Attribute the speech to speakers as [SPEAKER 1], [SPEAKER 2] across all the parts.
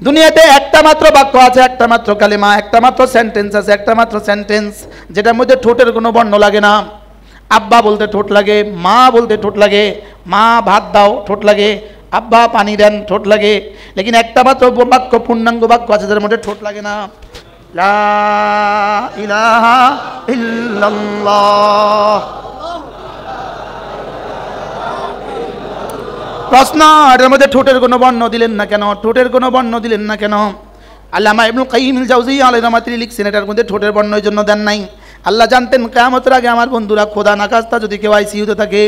[SPEAKER 1] দুনিয়াতে একটা মাত্র বাক্য আছে, একটা মাত্র কালিমা, একটা মাত্র সেন্টেন্স আছে, একটা মাত্র সেন্টেন্স যেটার মধ্যে ঠোঁটের কোনো বর্ণ লাগে না। আব্বা বলতে ঠোঁট লাগে, মা বলতে ঠোঁট লাগে, মা ভাত দাও ঠোঁট লাগে, আব্বা পানি দেন ঠোঁট লাগে। লেকিন একটা মাত্র বাক্য, পূর্ণাঙ্গ বাক্য আছে যার মধ্যে ঠোঁট লাগে না। লা ইলাহা ইল্লাল্লাহ। প্রশ্ন, এটার মধ্যে ঠোঁটের কোনো বর্ণ দিলেন না কেন? ঠোঁটের কোনো বর্ণ দিলেন না কেন? আল্লামা ইবনুল কাইয়িম আল জাওজিয়্যি আলাইহি রাহমাতুল্লাহ লিখছেন এটার মধ্যে ঠোঁটের বর্ণ এর জন্য দেন নাই। আল্লাহ জানতেন কিয়ামতের আগে আমার বন্ধুরা খোদা না খাস্তা যদি কেউ আইসিইউতে থাকে,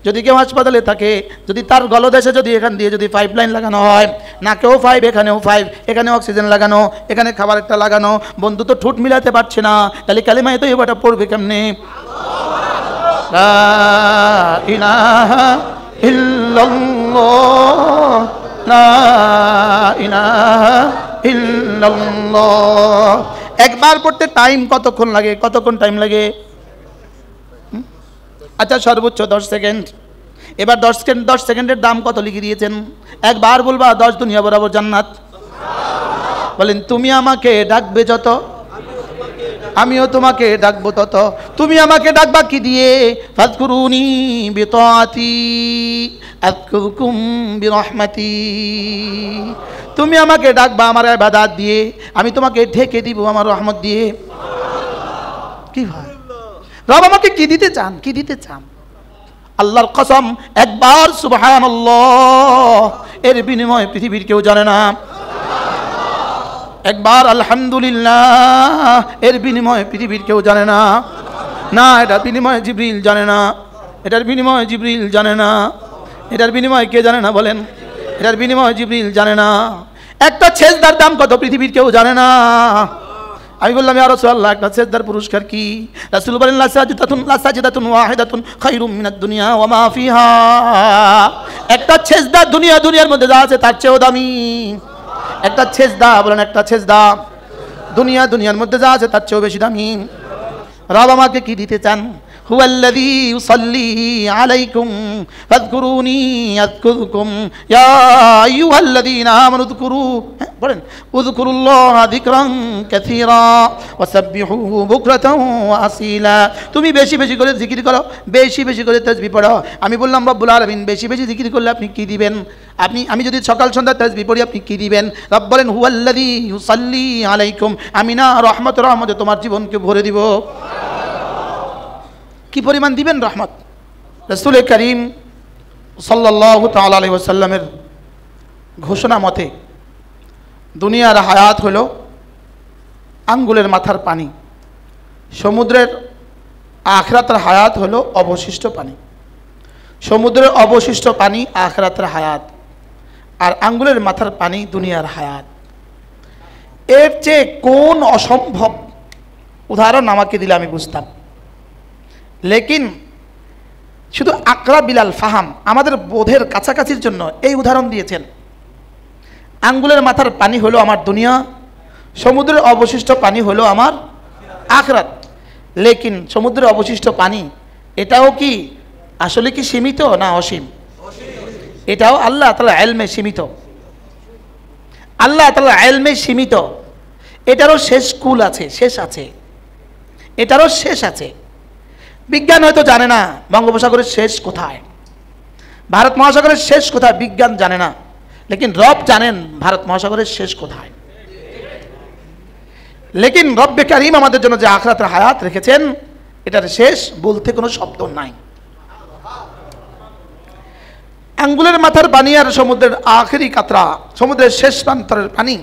[SPEAKER 1] যদি কেউ হাসপাতালে থাকে, যদি তার গলদেশে যদি এখান দিয়ে যদি পাইপলাইন লাগানো হয়, নাকেও 5 এখানেও 5, এখানে অক্সিজেন লাগানো, এখানে খাবার একটা লাগানো, বন্ধু তো ঠোঁট মিলাতে পারছে না, তাহলে কালিমায়ে তয়্যিবাটা পড়বে কেমনে? লা ইলাহা ইল্লাল্লাহ, লা ইলাহা ইল্লাল্লাহ। একবার পড়তে টাইম কতক্ষণ লাগে? কতক্ষণ টাইম লাগে? আচ্ছা সর্বোচ্চ 10 সেকেন্ড। এবার 10 সেকেন্ডের দাম কত লিখে দিয়েছেন? একবার বলবা 10 দুনিয়া বরাবর জান্নাত। বলেন তুমি আমাকে ডাকবে যত, আমিও তোমাকে ডাকবো তত। তুমি আমাকে ডাকবা কি দিয়ে? ফাযকুরুনি বিতাআতি আযকুরকুম বিরহমাতি। তুমি আমাকে ডাকবা আমার ইবাদত দিয়ে, আমি তোমাকে ঢেকে দিব আমার রহমত দিয়ে। কি ভাই, রব আমাকে কি দিতে চান? কি দিতে চান? আল্লাহর কসম, একবার সুবহানাল্লাহ এর বিনিময়ে পৃথিবীর কেউ জানে না। একবার আলহামদুলিল্লাহ এর বিনিময়ে পৃথিবীর কেউ জানে না। না, এটার বিনিময়ে জিবরিল জানে না, এটার বিনিময়ে জিবরিল জানে না, এটার বিনিময়ে কে জানে না বলেন? এটার বিনিময়ে জিবরিল জানে না। একটা সেজদার দাম কত পৃথিবীর কেউ জানে না। আমি বললাম ইয়া রাসূলুল্লাহ একটা সেজদার পুরস্কার কি? রাসূল বলেন লা সাজদাতুন ওয়াহিদাতুন খায়রুম মিনাদ দুনিয়া ওয়া মা ফিহা। একটা সেজদা দুনিয়ার মধ্যে যা আছে তার চেয়েও দামি। একটা সেজদা, বলেন একটা সেজদা দুনিয়ার মধ্যে যা আছে তার চেয়েও বেশি দামি। রব আমাকে কি দিতে চান? হুয়াল্লাযী ইউসাল্লি আলাইকুম ফাযকুরুনি আযকুরকুম ইয়া আইয়ুহাল্লাযীনা আমানু যকুরু, বলেন উযকুরুল্লাহা যিকরান কাসীরা ওয়াসাব্বিহুহু বুকরাতাও ওয়া আসীলা। তুমি বেশি বেশি করে জিকির করো, বেশি বেশি করে তাসবিহ পড়ো। আমি বললাম রব্বুল আলামিন বেশি বেশি জিকির করলে আপনি কি দিবেন? আমি যদি সকাল সন্ধ্যা তাসবিহ পড়ি আপনি কি দিবেন? রব বলেন হুয়াল্লাযী ইউসাল্লি আলাইকুম, আমি না রহমতে তোমার জীবনকে ভরে দিব। কি পরিমাণ দিবেন রহমত? রাসূল করিম সাল্লাল্লাহু তাআলা আলাইহি ওয়াসাল্লামের ঘোষণা মতে দুনিয়ার হায়াত হলো আঙ্গুলের মাথার পানি, সমুদ্রের আখিরাতের হায়াত হলো অবশিষ্ট পানি। সমুদ্রের অবশিষ্ট পানি আখিরাতের হায়াত, আর আঙ্গুলের মাথার পানি দুনিয়ার হায়াত। এর চেয়ে কোন অসম্ভব উদাহরণ আমাকে দিলে আমি বুঝতাম। লেকিন শুধু আকরা বিলাল ফাহাম, আমাদের বোধের কাছাকাছির জন্য এই উদাহরণ দিয়েছেন। আঙ্গুলের মাথার পানি হলো আমার দুনিয়া, সমুদ্রের অবশিষ্ট পানি হলো আমার আখিরাত। লেকিন সমুদ্রের অবশিষ্ট পানি এটাও কি আসলে কি সীমিত না অসীম? এটাও আল্লাহ তাআলার ইলমে সীমিত। আল্লাহ তাআলার ইলমে সীমিত। এটারও শেষ কুল আছে, শেষ আছে, এটারও শেষ আছে। বিজ্ঞান হয়তো জানে না বঙ্গোপসাগরের শেষ কোথায়, ভারত মহাসাগরের শেষ কোথায়, বিজ্ঞান জানে না। লেকিন রব জানেন ভারত মহাসাগরের শেষ কোথায়। লেকিন রব্বে কারীম আমাদের জন্য যে আখিরাতের হায়াত রেখেছেন এটার শেষ বলতে কোনো শব্দ নাই। আঙ্গুলের মাথার পানি আর সমুদ্রের আখেরি কাতরা, সমুদ্রের শেষ প্রান্তরের পানি,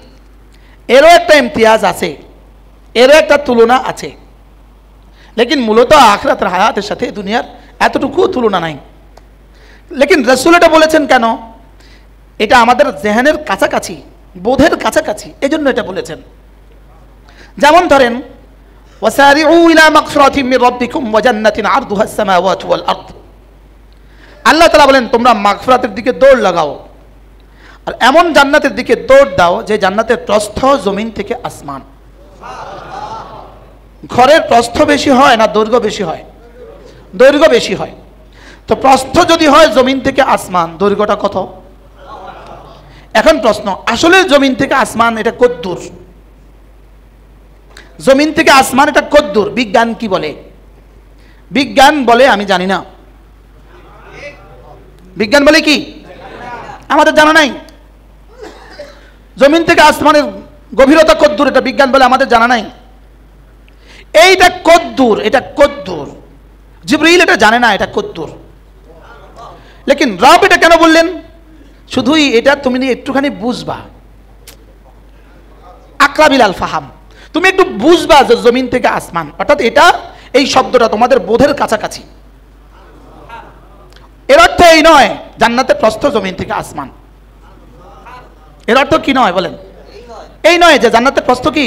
[SPEAKER 1] এরও একটা ইমতিয়াজ আছে, এরও একটা তুলনা আছে। লেকিন মূলত আখিরাতের হায়াতের সাথে দুনিয়ার এতটুকু তুলনা নাই। লেকিন রাসূল এটা বলেছেন কেন? এটা আমাদের জেহেনের কাছাকাছি, বোধের কাছাকাছি, এজন্য এটা বলেছেন। যেমন ধরেন ওয়াসারিউ ইলা মাগফিরাতিম মির রাব্বিকুম ওয়া জান্নাতিন আরদুহা আস-সামাওয়াতু ওয়াল আরদ। আল্লাহ তাআলা বলেন তোমরা মাগফিরাতের দিকে দৌড় লাগাও আর এমন জান্নাতের দিকে দৌড় দাও যে জান্নাতের প্রস্থ জমিন থেকে আসমান। ঘরের প্রস্থ বেশি হয় না দৈর্ঘ্য বেশি হয়? দৈর্ঘ্য বেশি হয়। তো প্রস্থ যদি হয় জমিন থেকে আসমান, দৈর্ঘ্যটা কত? এখন প্রশ্ন, আসলে জমিন থেকে আসমান এটা কদ্দূর? জমিন থেকে আসমান এটা কদ্দূর? বিজ্ঞান কি বলে? বিজ্ঞান বলে আমি জানি না। বিজ্ঞান বলে কি? আমাদের জানা নাই। জমিন থেকে আসমানের গভীরতা কদ্দূর এটা বিজ্ঞান বলে আমাদের জানা নাই। এইটা কদ্দূর, এটা কদ্দূর জিবরিল এটা জানে না এটা কদ্দূর। লেকিন রব এটা কেন বললেন? শুধুই এটা তুমি একটুখানি বুঝবা, আকরাবিল আল ফাহাম, তুমি একটু বুঝবা যে জমিন থেকে আসমান, অর্থাৎ এটা এই শব্দটা তোমাদের বোধের কাছাকাছি। এর অর্থ এই নয় জান্নাতের প্রস্থ জমিন থেকে আসমান। এর অর্থ কি নয় বলেন? এই নয় যে জান্নাতের প্রস্থ কি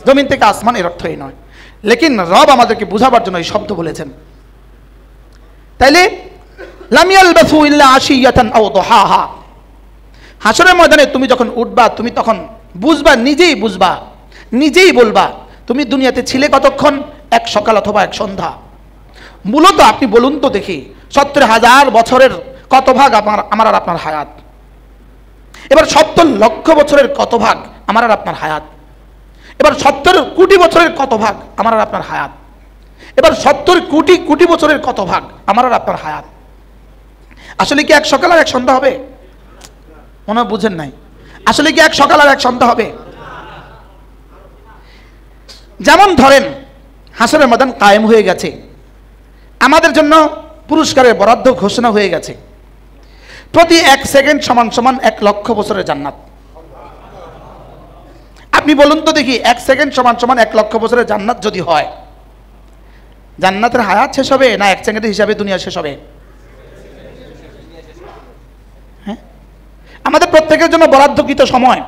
[SPEAKER 1] জমিন থেকে আসমান, এর অর্থ এই নয়। লেকিন রব আমাদেরকে বুঝাবার জন্য এই শব্দ বলেছেন। তাইলে লাম ইয়ালবাসু ইল্লা আশিয়াতান আও দুহাহা, হাসরের ময়দানে তুমি যখন উঠবা তুমি তখন বুঝবা, নিজেই বুঝবা, নিজেই বলবা তুমি দুনিয়াতে ছিলে কতক্ষণ? এক সকাল অথবা এক সন্ধ্যা। মূলত আপনি বলুন তো দেখি, 70,000 বছরের কত ভাগ আমার আর আপনার হায়াত? এবার 70 লক্ষ বছরের কত ভাগ আমার আর আপনার হায়াত? এবার 70 কোটি বছরের কত ভাগ আমার আর আপনার হায়াত? এবার 70 কোটি কোটি বছরের কত ভাগ আমার আর আপনার হায়াত? আসলে কি এক সকাল আর এক সন্ধ্যা হবে? মনে হয় বুঝেন নাই। আসলে কি এক সকাল আর এক সন্ধ্যা হবে? যেমন ধরেন হাসরের ময়দান কায়েম হয়ে গেছে, আমাদের জন্য পুরস্কারের বরাদ্দ ঘোষণা হয়ে গেছে। প্রতি 1 সেকেন্ড সমান সমান 1 লক্ষ বছরের জান্নাত। আপনি বলুন তো দেখি, 1 সেকেন্ড সমান সমান 1 লক্ষ বছরের জান্নাত যদি হয়, জান্নাতের হায়াত শেষ হবে না 1 সেকেন্ডের হিসাবে দুনিয়া শেষ হবে? হ্যাঁ, আমাদের প্রত্যেকের জন্য বরাদ্দকৃত সময়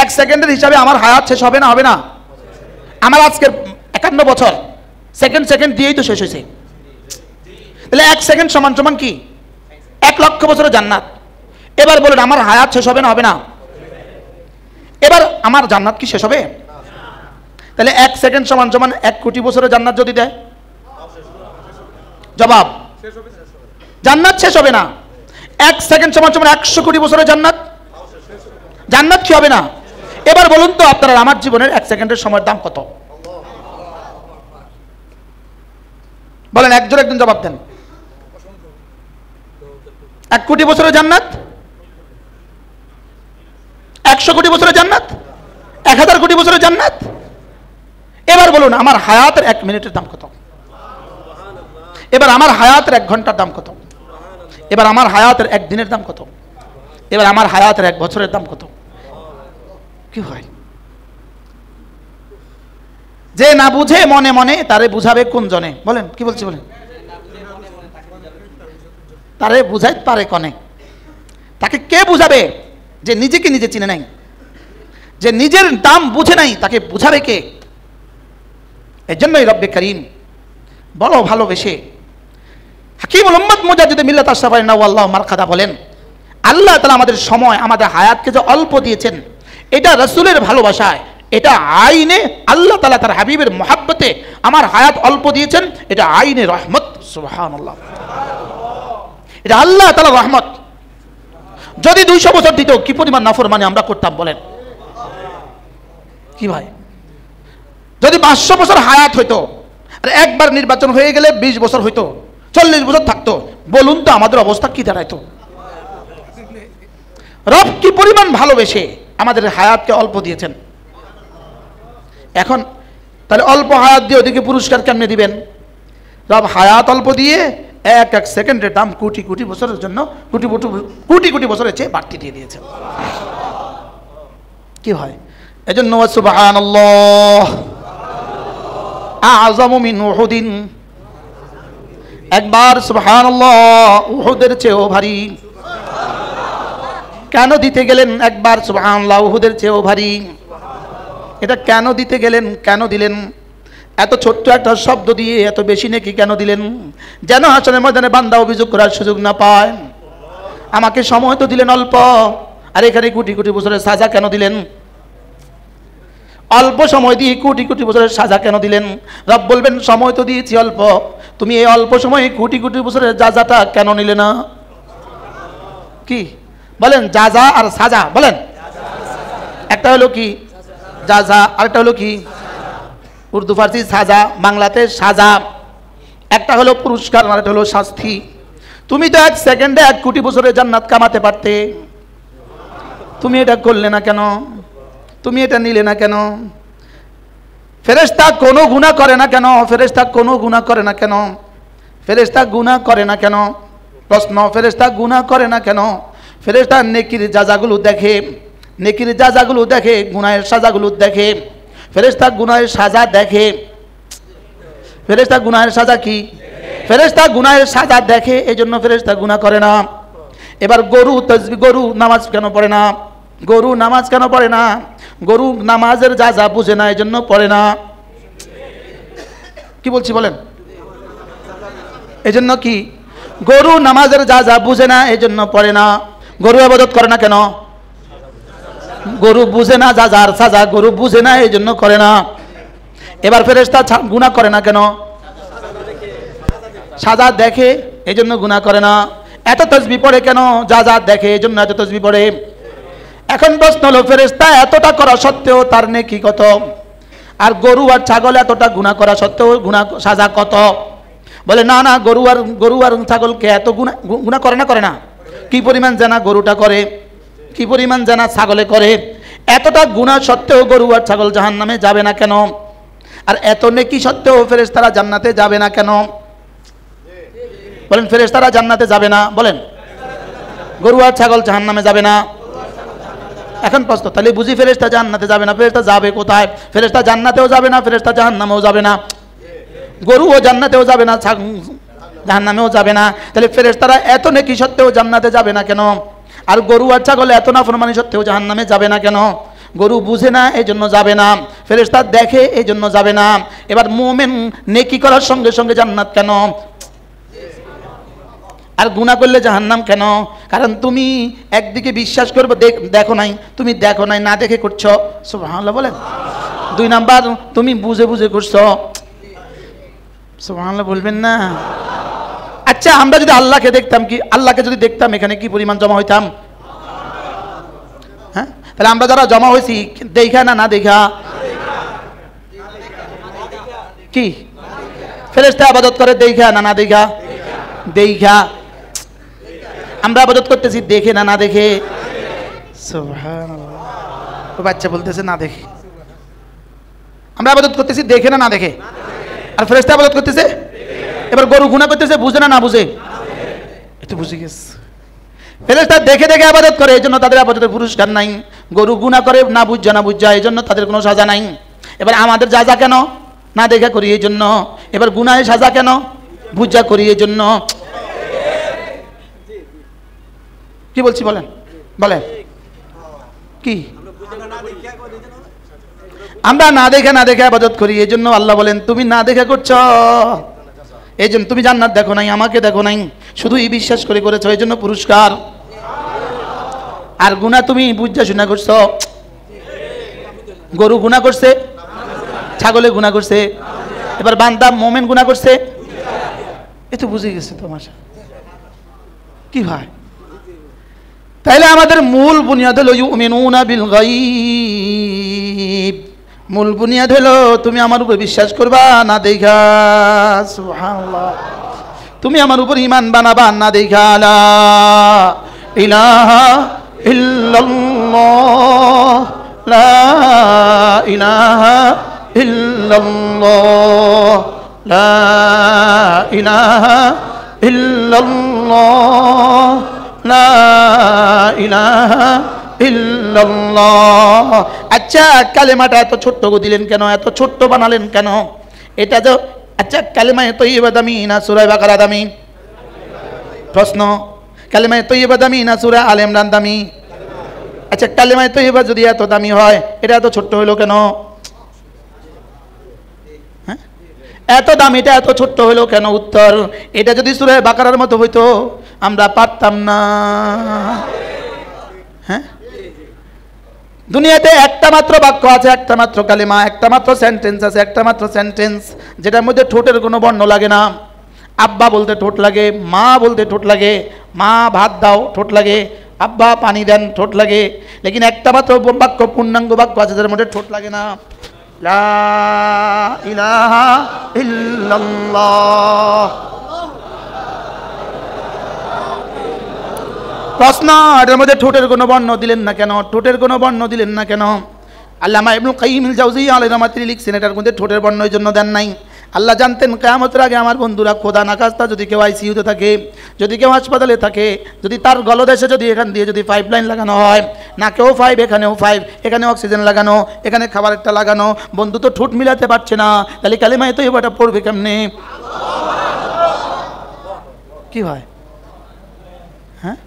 [SPEAKER 1] 1 সেকেন্ডের হিসাবে আমার হায়াত শেষ হবে না? হবে না? আমার আজকের 51 বছর, সেকেন্ড সেকেন্ড দিয়েই তো শেষ হয়েছে। তাহলে 1 সেকেন্ড সমান সমান কি 1 লক্ষ বছরের জান্নাত। এবার বলুন আমার হায়াত শেষ হবে না? হবে না? এবার আমার জান্নাত কি শেষ হবে? তাহলে 1 সেকেন্ড সমান সমান 1 কোটি বছরের জান্নাত যদি দেয়, জবাব জান্নাত শেষ হবে না। 1 সেকেন্ড সমান সমান 100 কোটি বছরের জান্নাত, জান্নাত কি হবে না? এবার বলুন তো আপনারা আমার জীবনের 1 সেকেন্ডের সময়ের দাম কত? বলেন, একজন একজন জবাব দেন। 1 কোটি বছরের জান্নাত, 100 কোটি বছরের জান্নাত, 1000 কোটি বছরের জান্নাত। এবার বলুন আমার হায়াতের 1 মিনিটের দাম কত? এবার আমার হায়াতের 1 ঘন্টার দাম কত? এবার আমার হায়াতের 1 দিনের দাম কত? এবার আমার হায়াতের 1 বছরের দাম কত? কি হয়? যে না বুঝে মনে মনে তারে বুঝাবে কোন জনে? বলেন, কি বলছি বলেন? তারে বুঝাই পারে কনে? তাকে কে বুঝাবে যে নিজেকে নিজে চিনে নাই, যে নিজের দাম বুঝে নাই, তাকে বুঝাবে কে? এর জন্যই রব্বে করিম বড় ভালোবেসে হাকিমুল উম্মত মুজাদ্দিদ মিল্লাত আশরাফ আল্লাহ মারকাদা বলেন, আল্লাহ তাআলা আমাদের সময়, আমাদের হায়াতকে যে অল্প দিয়েছেন, এটা রাসূলের ভালোবাসায়, এটা আইনে আল্লাহ তাআলা তার হাবিবের মহব্বতে আমার হায়াত অল্প দিয়েছেন, এটা আইনে রহমত। সুবহানাল্লাহ, এটা আল্লাহ তাআলা রহমত। যদি 200 বছর দিত কি পরিমাণ নাফরমানি আমরা করতাম বলেন? কি ভাই, যদি 500 বছর হায়াত হইতো আর একবার নির্বাচন হয়ে গেলে 20 বছর হইতো, 40 বছর থাকতো, বলুন তো আমাদের অবস্থা কি দাঁড়াইতো? রব কি পরিমাণ ভালোবেসে আমাদের হায়াতকে অল্প দিয়েছেন। এখন তাহলে অল্প হায়াত দিয়ে ওদিকে পুরস্কার কেমনে দিবেন? রব হায়াত অল্প দিয়ে 1 সেকেন্ডের দাম কোটি কোটি বছরের জন্য কোটি কোটি বছরের চেয়ে বাড়তি দিয়ে দিয়েছেন। কি হয়? এজন্য সুবহানাল্লাহ আযমু মিন উহুদিন, একবার সুবহানাল্লাহ, উহুদের চেয়েও ভারী। কেন দিতে গেলেন একবার সুবহানাল্লাহ উহুদের চেয়েও ভারী? এটা কেন দিতে গেলেন, কেন দিলেন? এত ছোট্ট একটা শব্দ দিয়ে এত বেশি নাকি কেন দিলেন? যেন হাসরের ময়দানে বান্দা অভিযোগ করার সুযোগ না পায়। আমাকে সময় তো দিলেন অল্প, আর এখানে কোটি কোটি বছরের সাজা কেন দিলেন? অল্প সময় দিয়ে কোটি কোটি বছরের সাজা কেন দিলেন? রব বলবেন সময় তো দিয়েছি অল্প, তুমি এই অল্প সময়ে কোটি কোটি বছরের সাজাটা কেন নিলে না? কি বলেন জাযা আর সাজা বলেন। একটা হলো কি জাযা, আরেকটা হলো কি উর্দু ফার্সি সাজা, বাংলাতে সাজা। একটা হলো পুরস্কার, আরেকটা হলো শাস্তি। তুমি তো 1 সেকেন্ডে 1 কোটি বছরের জান্নাত কামাতে পারতে, তুমি এটা করলে না কেন? তুমি এটা নিলে না কেন? ফেরেশতা কোনো গুনাহ করে না কেন? ফেরেশতা কোনো গুনাহ করে না কেন? ফেরেশতা গুনাহ করে না কেন? প্রশ্ন, ফেরেশতা গুনাহ করে না কেন? ফেরেশতা নেকির জাযাগুলো দেখে, নেকির জাযাগুলো দেখে, গুনাহের সাজাগুলো দেখে। ফেরেশতা গুনাহের সাজা দেখে। ফেরেশতা গুনাহের সাজা কি? ফেরেশতা গুনাহের সাজা দেখে, এজন্য ফেরেশতা গুনাহ করে না। এবার গরু তাসবিহ, গরু নামাজ কেন পড়ে না? গরু নামাজ কেন পড়ে না? গরু নামাজের জাযা বুঝে না, এজন্য পড়ে না। কি বলছি বলেন? এজন্য কি? গরু নামাজের জাযা বুঝে না, এজন্য পড়ে না। গরু ইবাদত করে না কেন? গরু বুঝে না জাযার সাজা, গরু বুঝে না, এজন্য করে না। এবার ফেরেশতা গুনাহ করে না কেন? সাজা দেখে, এজন্য গুনাহ করে না। এত তাসবিহ পড়ে কেন? জাযা দেখে, এজন্য এত তাসবিহ পড়ে। এখন প্রশ্ন হলো, ফেরেশতা এতটা করা সত্ত্বেও তার নেকি কত? আর গরু আর ছাগল এতটা গুনাহ করা সত্ত্বেও গুনাহ সাজা কত? বলে না না, গরু আর ছাগলকে এত গুনাহ করে না, করে না। কি পরিমাণ জানা গরুটা করে, কি পরিমাণ জানা ছাগলে করে। এতটা গুনাহ সত্ত্বেও গরু আর ছাগল জাহান্নামে যাবে না কেন? আর এত নেকি সত্ত্বেও ফেরেশতারা জান্নাতে যাবে না কেন? বলেন, ফেরেশতারা জান্নাতে যাবে না, বলেন। গরু আর ছাগল জাহান্নামে যাবে না। এখন প্রশ্ন, তাহলে বুঝি ফেরেশতা জান্নাতে যাবে না? ফেরেশতা যাবে কোথায়? ফেরেশতা জান্নাতেও যাবে না, ফেরেশতা জাহান্নামেও যাবে না। গরুও জান্নাতেও যাবে না, জাহান্নামেও যাবে না। তাহলে ফেরেশতারা এত নেকি সত্ত্বেও জান্নাতে যাবে না কেন? আর গরু আর ছাগল এত নাফরমানি সত্ত্বেও জাহান্নামে যাবে না কেন? গরু বুঝে না, এই জন্য যাবে না। ফেরেশতা দেখে, এই জন্য যাবে না। এবার মুমিন নেকি করার সঙ্গে সঙ্গে জান্নাত কেন? আর গুনাহ করলে জাহান্নাম কেন? কারণ তুমি একদিকে বিশ্বাস করবে, দেখো নাই, তুমি দেখো নাই, না দেখে করছো। সুবহানাল্লাহ বলেন। 2 নাম্বার, তুমি বুঝে বুঝে করছো। সুবহানাল্লাহ বলবেন না? আচ্ছা, আমরা যদি আল্লাহকে দেখতাম, কি আল্লাহকে যদি দেখতাম, এখানে কি পরিমাণ জমা হইতাম? হ্যাঁ, তাহলে আমরা যারা জমা হয়েছি, দেখা না, না দেখা? কি ফেরেশতা ইবাদত করে দেখা না, না দেখা? দেখা। আমরা ইবাদত করতেছি দেখে না, না দেখে? সুবহানাল্লাহ। ও বাচ্চা বলতেছে না দেখে। আমরা ইবাদত করতেছি দেখে না, না দেখে? আর ফেরেশতা ইবাদত করতেছে। এবার গরু গুনাহ করতেছে, বুঝে না, না বুঝে? একটু বুঝে গেছে। ফেরেশতা দেখে দেখে ইবাদত করে, এজন্য তাদের ইবাদতের পুরস্কার নাই। গরু গুনাহ করে না বুঝা, না বুঝা, এজন্য তাদের কোনো সাজা নাই। এবার আমাদের জাযা কেন? না দেখা করি, এজন্য। এবার গুনাহের সাজা কেন? বুঝা করি, এজন্য। কি বলছি বলেন, বলেন। কি আমরা না দেখে ইবাদত করি, এজন্য আল্লাহ বলেন তুমি না দেখে করছো, এজন্য তুমি জান্নাত দেখো নাই, আমাকে দেখো নাই, শুধুই বিশ্বাস করে করেছো, এজন্য পুরস্কার। আর গুনাহ তুমি বুঝা শুনা করছো। গরু গুনাহ করছে, ছাগলে গুনাহ করছে, এবার বান্দা মুমিন গুনাহ করছে, এ তো বুঝে গেছে তোমার। কি ভাই, তাইলে আমাদের মূল বুনিয়াদ হলো ইউমিনুনা বিল গায়ব। মূল বুনিয়াদ হলো তুমি আমার উপর বিশ্বাস করবা না দেখা। সুবহানাল্লাহ। তুমি আমার উপর ঈমান বানাবা না দেখা। লা ইলাহা ইল্লাল্লাহ, লা ইলাহা ইল্লাল্লাহ, লা ইলাহা ইল্লাল্লাহ, লা ইলাহা ইল্লাল্লাহ। আচ্ছা, কালেমাটা এত ছোট্ট দিলেন কেন? এত ছোট্ট বানালেন কেন? এটা যে আচ্ছা, কালেমায়ে তয়্যিবা দামি না সূরা বাকারা দামি? প্রশ্ন, কালেমায়ে তয়্যিবা দামি না সূরা আলে ইমরান দামি? আচ্ছা, কালেমায়ে তয়্যিবা যদি এত দামি হয়, এটা এত ছোট্ট হলো কেন? হ্যাঁ, এত দামিটা এত ছোট্ট হলো কেন? উত্তর, এটা যদি সূরা বাকারার মতো হইতো আমরা পারতাম না। হ্যাঁ, দুনিয়াতে একটা মাত্র বাক্য আছে, একটা মাত্র কালেমা, একটা মাত্র সেন্টেন্স আছে, একটা মাত্র সেন্টেন্স যেটার মধ্যে ঠোঁটের কোনো বর্ণ লাগে না। আব্বা বলতে ঠোঁট লাগে, মা বলতে ঠোঁট লাগে, মা ভাত দাও ঠোঁট লাগে, আব্বা পানি দেন, ঠোঁট লাগে। লেকিন একটা মাত্র বাক্য, পূর্ণাঙ্গ বাক্য আছে যার মধ্যে ঠোঁট লাগে না। লা ইলাহা ইল্লাল্লাহ। প্রশ্ন, এটার মধ্যে ঠোঁটের কোনো বর্ণ দিলেন না কেন? ঠোঁটের কোনো বর্ণ দিলেন না কেন? আল্লামা ইবনুল কাইয়িম আল জাওজিয়্যি আলাইহি রাহমাতুল্লাহ লিখছেন এটার মধ্যে ঠোঁটের বর্ণ এই জন্য দেন নাই। আল্লাহ জানতেন কিয়ামতের আগে আমার বন্ধুরা খোদা নাখাস্তা যদি কেউ আইসিইউতে থাকে, যদি কেউ হাসপাতালে থাকে, যদি তার গলদেশে যদি এখান দিয়ে যদি পাইপলাইন লাগানো হয়, নাকেও 5 এখানেও 5, এখানে অক্সিজেন লাগানো, এখানে খাবার একটা লাগানো, বন্ধু তো ঠোঁট মিলাতে পারছে না, তাহলে কালিমায়ে তয়্যিবাটা পড়বে কেমনে? কি হয়? হ্যাঁ,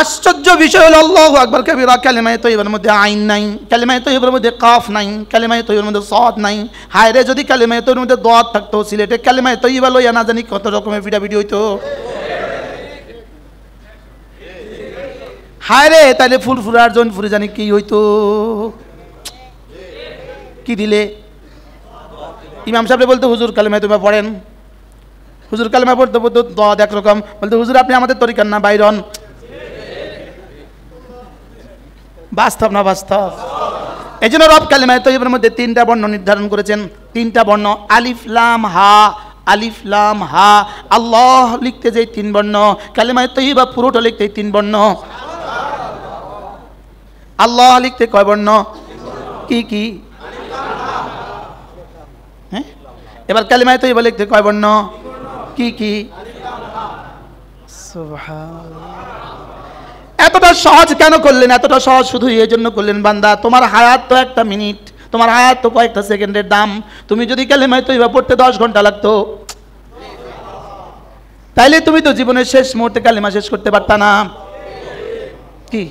[SPEAKER 1] আশ্চর্য বিষয় হলো আল্লাহু আকবার কবিরা, কালিমায়ে তয়্যিবার মধ্যে আইন নাই, কালিমায়ে তয়্যিবার মধ্যে কাফ নাই, কালিমায়ে তয়্যিবার মধ্যে সাদ নাই। হায় রে, যদি কালিমায়ে তয়্যিবার মধ্যে দাদ থাকতো, সিলেটে কালিমায়ে তয়্যিবা লইয়া না জানি কত রকমের পিটাপিটি হইতো। হায় রে, তাইলে ফুরফুরার জন ফুরে জানি কি হইতো। কি দিলে ইমাম সাহেব বলতো, হুজুর কালিমায়ে তয়্যিবা পড়েন। হুজুর কালিমা পড়তে পড়তে দাদ একরকম, বলতো হুজুর আপনি আমাদের তরিকার না বাইরন। বাস্তব না বাস্তব? এই জন্য রব কালিমায়ে তয়্যিবার মধ্যে 3টা বর্ণ নির্ধারণ করেছেন, 3টা বর্ণ, আলিফ লাম হা। আলিফ লাম হা, আল্লাহ লিখতে যে 3 বর্ণ, কালিমায়ে তয়্যিবা পুরোটা লিখতে 3 বর্ণ। আল্লাহ লিখতে কয় বর্ণ? কি কি? হ্যাঁ, এবার কালিমায়ে তয়্যিবা লিখতে কয় বর্ণ? কি কি? সুবহানাল্লাহ। এতটা সহজ কেন করলেন? এতটা সহজ শুধু এই জন্য করলেন, বান্দা তোমার হায়াত তো 1 মিনিট, তোমার হায়াত তো কয়েকটা সেকেন্ডের দাম। তুমি যদি কালিমায়ে তয়্যিবা পড়তে 10 ঘন্টা লাগতো, তাইলে তুমি তো জীবনের শেষ মুহূর্তে কালিমা শেষ করতে পারতা না। কি?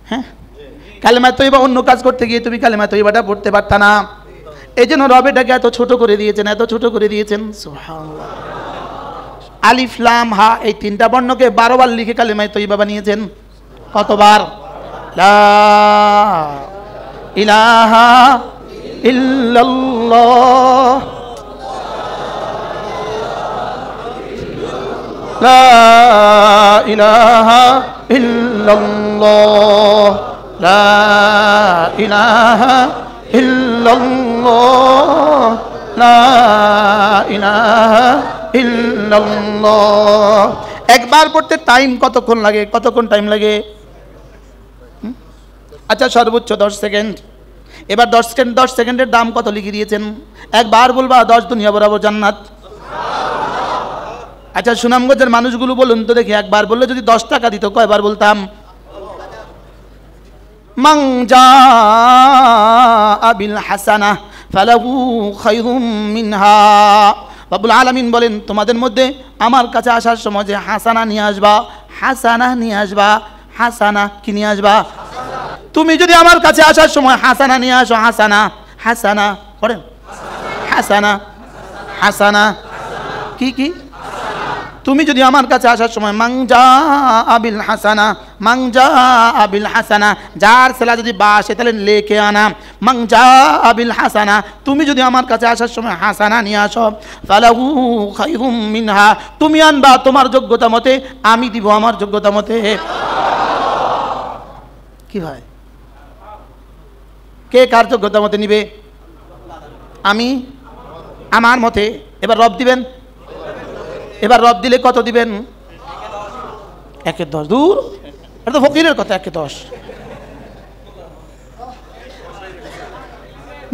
[SPEAKER 1] হ্যাঁ, কালিমায়ে তয়্যিবা অন্য কাজ করতে গিয়ে তুমি কালিমায়ে তয়্যিবাটা পড়তে পারতা না। এই জন্য রব এটাকে এত ছোট করে দিয়েছেন, এত ছোট করে দিয়েছেন। সুবহানাল্লাহ। আলিফ লাম হা, এই 3টা বর্ণকে 12 বার লিখে কালিমায়ে তয়্যিবা বানিয়েছেন। কতবার? লা ইলাহা ইল্লাল্লাহ, লা ইলাহা ইল্লাল্লাহ, লা ইলাহা ইল্লাল্লাহ, লা ইলাহা ইল্লাল্লাহ। একবার পড়তে টাইম কতক্ষণ লাগে? কতক্ষণ টাইম লাগে? আচ্ছা, সর্বোচ্চ 10 সেকেন্ড। এবার 10 সেকেন্ডের দাম কত লিখে দিয়েছেন? একবার বলবা 10 দুনিয়া বরাবর জান্নাত। আচ্ছা, সুনামগঞ্জের মানুষগুলো বলুন তো দেখি, একবার বললে যদি 10 টাকা দিত কয়বার বলতাম? মান জাআ বিল হাসানাহ ফালাহু খায়রুম মিনহা। রব্বুল আলামিন বলেন, তোমাদের মধ্যে আমার কাছে আসার সময় যে হাসানা নিয়ে আসবা, হাসানা নিয়ে আসবা, হাসানা কি নিয়ে আসবা? তুমি যদি আমার কাছে আসার সময় হাসানা নিয়ে আসো, হাসানা, হাসানা পড়েন, হাসানা, হাসানা কি কি? তুমি যদি আমার কাছে আসার সময় মান জাআ বিল হাসানা, মান জাআ বিল হাসানা, যার সেলা যদি বা আসে তাহলে লেখে আনা, মান জাআ বিল হাসানা, তুমি যদি আমার কাছে আসার সময় হাসানা নিয়ে আসো, ফালাহু খায়রুম মিনহা, তুমি আনবা তোমার যোগ্যতা মতে, আমি দিব আমার যোগ্যতা মতে। কি হয়? কে কার যোগ্যতা মতে নিবে? আমি আমার মতে। এবার রব দিবেন, এবার রব দিলে কত দিবেন? 1/10। দূর, এটা তো ফকিরের কথা। 1/10।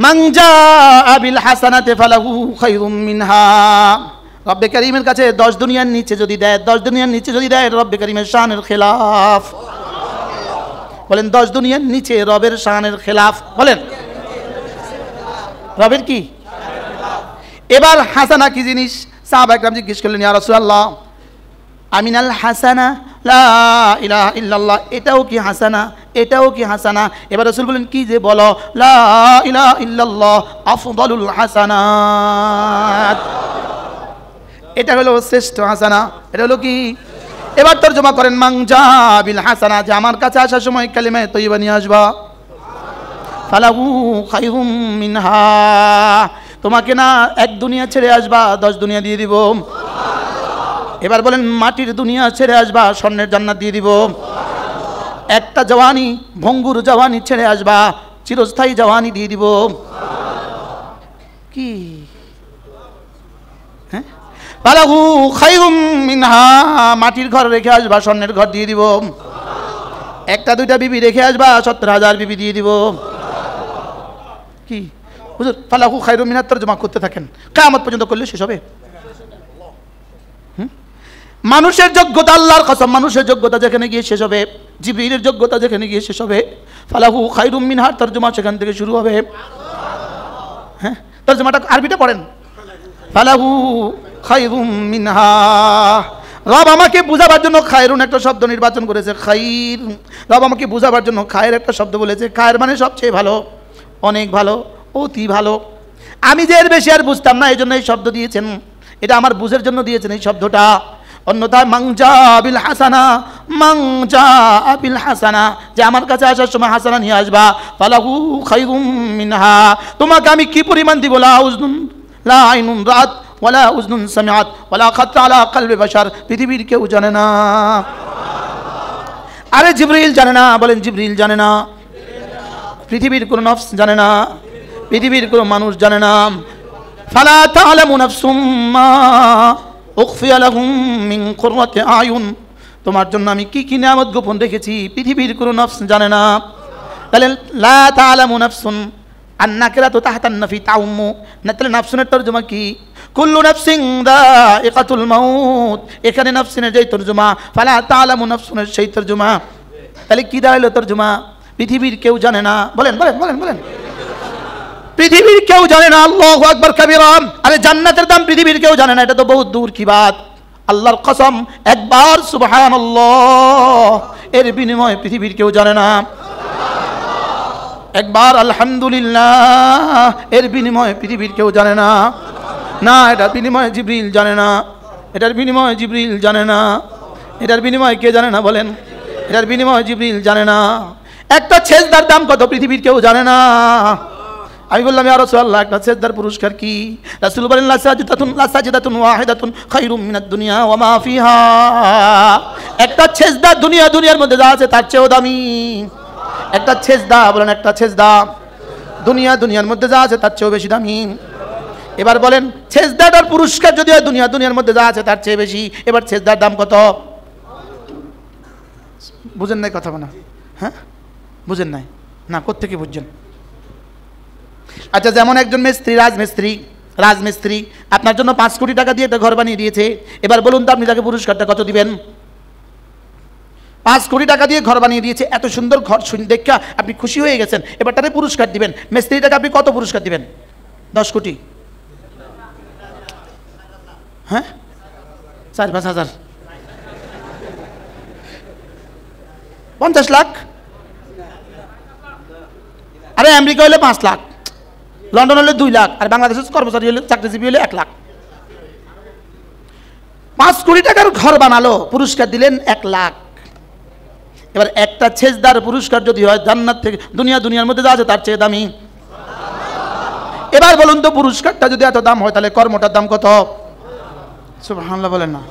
[SPEAKER 1] মান জাআ বিল হাসানাতি ফালাহু খায়রুম মিনহা। রব্বে কারীমের কাছে 10 দুনিয়ার নিচে যদি দেয়, 10 দুনিয়ার নিচে যদি দেয়, রব্বে কারীমের শানের খেলাফ। বলেন, 10 দুনিয়ার নিচে রবের শানের খেলাফ। বলেন, রবের কি? এবার হাসানা কি জিনিস? সাহাবা একরাম জিজ্ঞেস করলেন, ইয়া রাসূলুল্লাহ, আমিনাল হাসানা লা ইলাহা ইল্লাল্লাহ, এটাও কি হাসানা? এটাও কি হাসানা? এবার রাসূল বলেন, কি যে বলো? লা ইলাহা ইল্লাল্লাহ আফদালুল হাসানাত, এটা হলো শ্রেষ্ঠ হাসানা। এটা হলো কি? এবার তরজমা করেন, মান জাআ বিল হাসানা, যে আমার কাছে আসার সময় কালিমায়ে তয়্যিবা নিয়ে আসবা, ফালাহু খায়রুম মিনহা, তোমাকে না 1 দুনিয়া ছেড়ে আসবা, 10 দুনিয়া দিয়ে দিব। এবার বলেন মাটির দুনিয়া ছেড়ে আসবা, স্বর্ণের জান্নাত দিয়ে দিব। একটা জওয়ানি, ভঙ্গুর জওয়ানি ছেড়ে আসবা, চিরস্থায়ী জওয়ানি দিয়ে দিব। কি হ্যাঁ, ফালাহু খায়রুম মিনহা, মাটির ঘর রেখে আসবা, স্বর্ণের ঘর দিয়ে দিব। একটা দুইটা বিবি রেখে আসবা, 70,000 বিবি দিয়ে দিব। কি হুজুর, ফালাহু খায়রুম মিনহা তরজমা করতে থাকেন, কিয়ামত পর্যন্ত করলে শেষ হবে? মানুষের যোগ্যতা, আল্লাহর কসম, মানুষের যোগ্যতা যেখানে গিয়ে শেষ হবে, জিবরিলের যোগ্যতা যেখানে গিয়ে শেষ হবে, ফালাহু খায়রুম মিনহার তরজমা সেখান থেকে শুরু হবে। হ্যাঁ, তরজমাটা আরবিটা পড়েন, ফালাহু খায়রুম মিনহা। রব আমাকে বুঝাবার জন্য খায়রুন একটা শব্দ নির্বাচন করেছে, খাইর। রব আমাকে বুঝাবার জন্য খায়ের একটা শব্দ বলেছে। খায়ের মানে সবচেয়ে ভালো, অনেক ভালো, অতি ভালো। আমি যে এর বেশি আর বুঝতাম না, এই জন্য এই শব্দ দিয়েছেন। এটা আমার বুঝের জন্য দিয়েছেন এই শব্দটা। অন্যথায় মাংজা আবিল হাসানা, মাংজা আবিল হাসানা, যে আমার কাছে আসার সময় হাসানা নিয়ে আসবা, ফালাহু খায়রুম মিনহা। তোমাকে আমি কি পরিমাণ দিব, লা উজনুন, লা আইনুন রাত, ওয়ালা উজনুন সামিআত, ওয়ালা খাত্তা আলা কলবি বাশার, পৃথিবীর কেউ জানে না। আরে জিবরিল জানে না, বলেন জিবরিল জানে না, পৃথিবীর কোনো নফস জানে না, পৃথিবীর কোনো মানুষ জানে না। ফালা তা'লামু নাফসুম মা উখফিয়া লাহুম মিন কুররাতি আয়ুন, তোমার জন্য আমি কি কি নিয়ামত গোপন রেখেছি, পৃথিবীর কোনো নফস জানে না। তাহলে লা তা'লামু নাফসুন, আন্নাকিরাতু তাহতান নাফি তাউম্মু, না তাহলে নাফসুনের তরজমা কি? কুল্লু নাফসিন যায়িকাতুল মাউত, এখানে নাফসিনের যেই তরজমা, ফালা তা'লামু নাফসুনের সেই তরজমা। তাহলে কি দাঁড়ালো তরজমা? পৃথিবীর কেউ জানে না। বলেন বলেন বলেন বলেন, পৃথিবীর কেউ জানে না। আল্লাহু আকবার কাবীরা। আরে জান্নাতের দাম পৃথিবীর কেউ জানে না, এটা তো বহুত দূর কি বাত। আল্লাহর কসম, একবার সুবহানাল্লাহ, এর বিনিময়ে পৃথিবীর কেউ জানে না। একবার আলহামদুলিল্লাহ, এর বিনিময়ে পৃথিবীর কেউ জানে না। না, এটার বিনিময়ে জিবরিল জানে না, এটার বিনিময়ে জিবরিল জানে না। এটার বিনিময়ে কে জানে না বলেন? এটার বিনিময়ে জিবরিল জানে না। একটা সেজদার দাম কত পৃথিবীর কেউ জানে না। আমি বললাম ইয়া রাসূলুল্লাহ, একটা সেজদার পুরস্কার কি? রাসূল বলেন লা সাজদাতুন ওয়াহিদাতুন খায়রুম মিনাদ দুনিয়া ওয়া মা ফিহা। একটা সেজদা দুনিয়ার মধ্যে যা আছে তার চেয়েও দামি। একটা সেজদা, বলেন একটা সেজদা দুনিয়ার মধ্যে যা আছে তার চেয়েও বেশি দামি। এবার বলেন সেজদাটার পুরস্কার যদি হয় দুনিয়ার মধ্যে যা আছে তার চেয়ে বেশি, এবার সেজদার দাম কত? বুঝেন নাই কথা বলা? হ্যাঁ, বুঝেন নাই না, কোত্থেকে বুঝছেন? আচ্ছা, যেমন একজন মিস্ত্রি, রাজমিস্ত্রি আপনার জন্য 5 কোটি টাকা দিয়ে একটা ঘর বানিয়ে দিয়েছে। এবার বলুন তো আপনি তাকে পুরস্কারটা কত দিবেন? 5 কোটি টাকা দিয়ে ঘর বানিয়ে দিয়েছে, এত সুন্দর ঘর দেখা আপনি খুশি হয়ে গেছেন, এবার তাকে পুরস্কার দিবেন। মিস্ত্রিটাকে আপনি কত পুরস্কার দিবেন? 10 কোটি? হ্যাঁ, 4-5 হাজার, 50 লাখ। আরে আমেরিকা হলে 5 লাখ, লন্ডন হলে 2 লাখ, আর বাংলাদেশের কর্মচারী হলে, চাকরিজীবী হলে 1 লাখ। 5 কোটি টাকার ঘর বানালো, পুরস্কার দিলেন 1 লাখ। এবার একটা সেজদার পুরস্কার যদি হয় জান্নাত থেকে দুনিয়ার মধ্যে যা আছে তার চেয়ে দামি। এবার বলুন তো পুরস্কারটা যদি এত দাম হয় তাহলে কর্মটার দাম কত? সুবহানাল্লাহ বলেন না।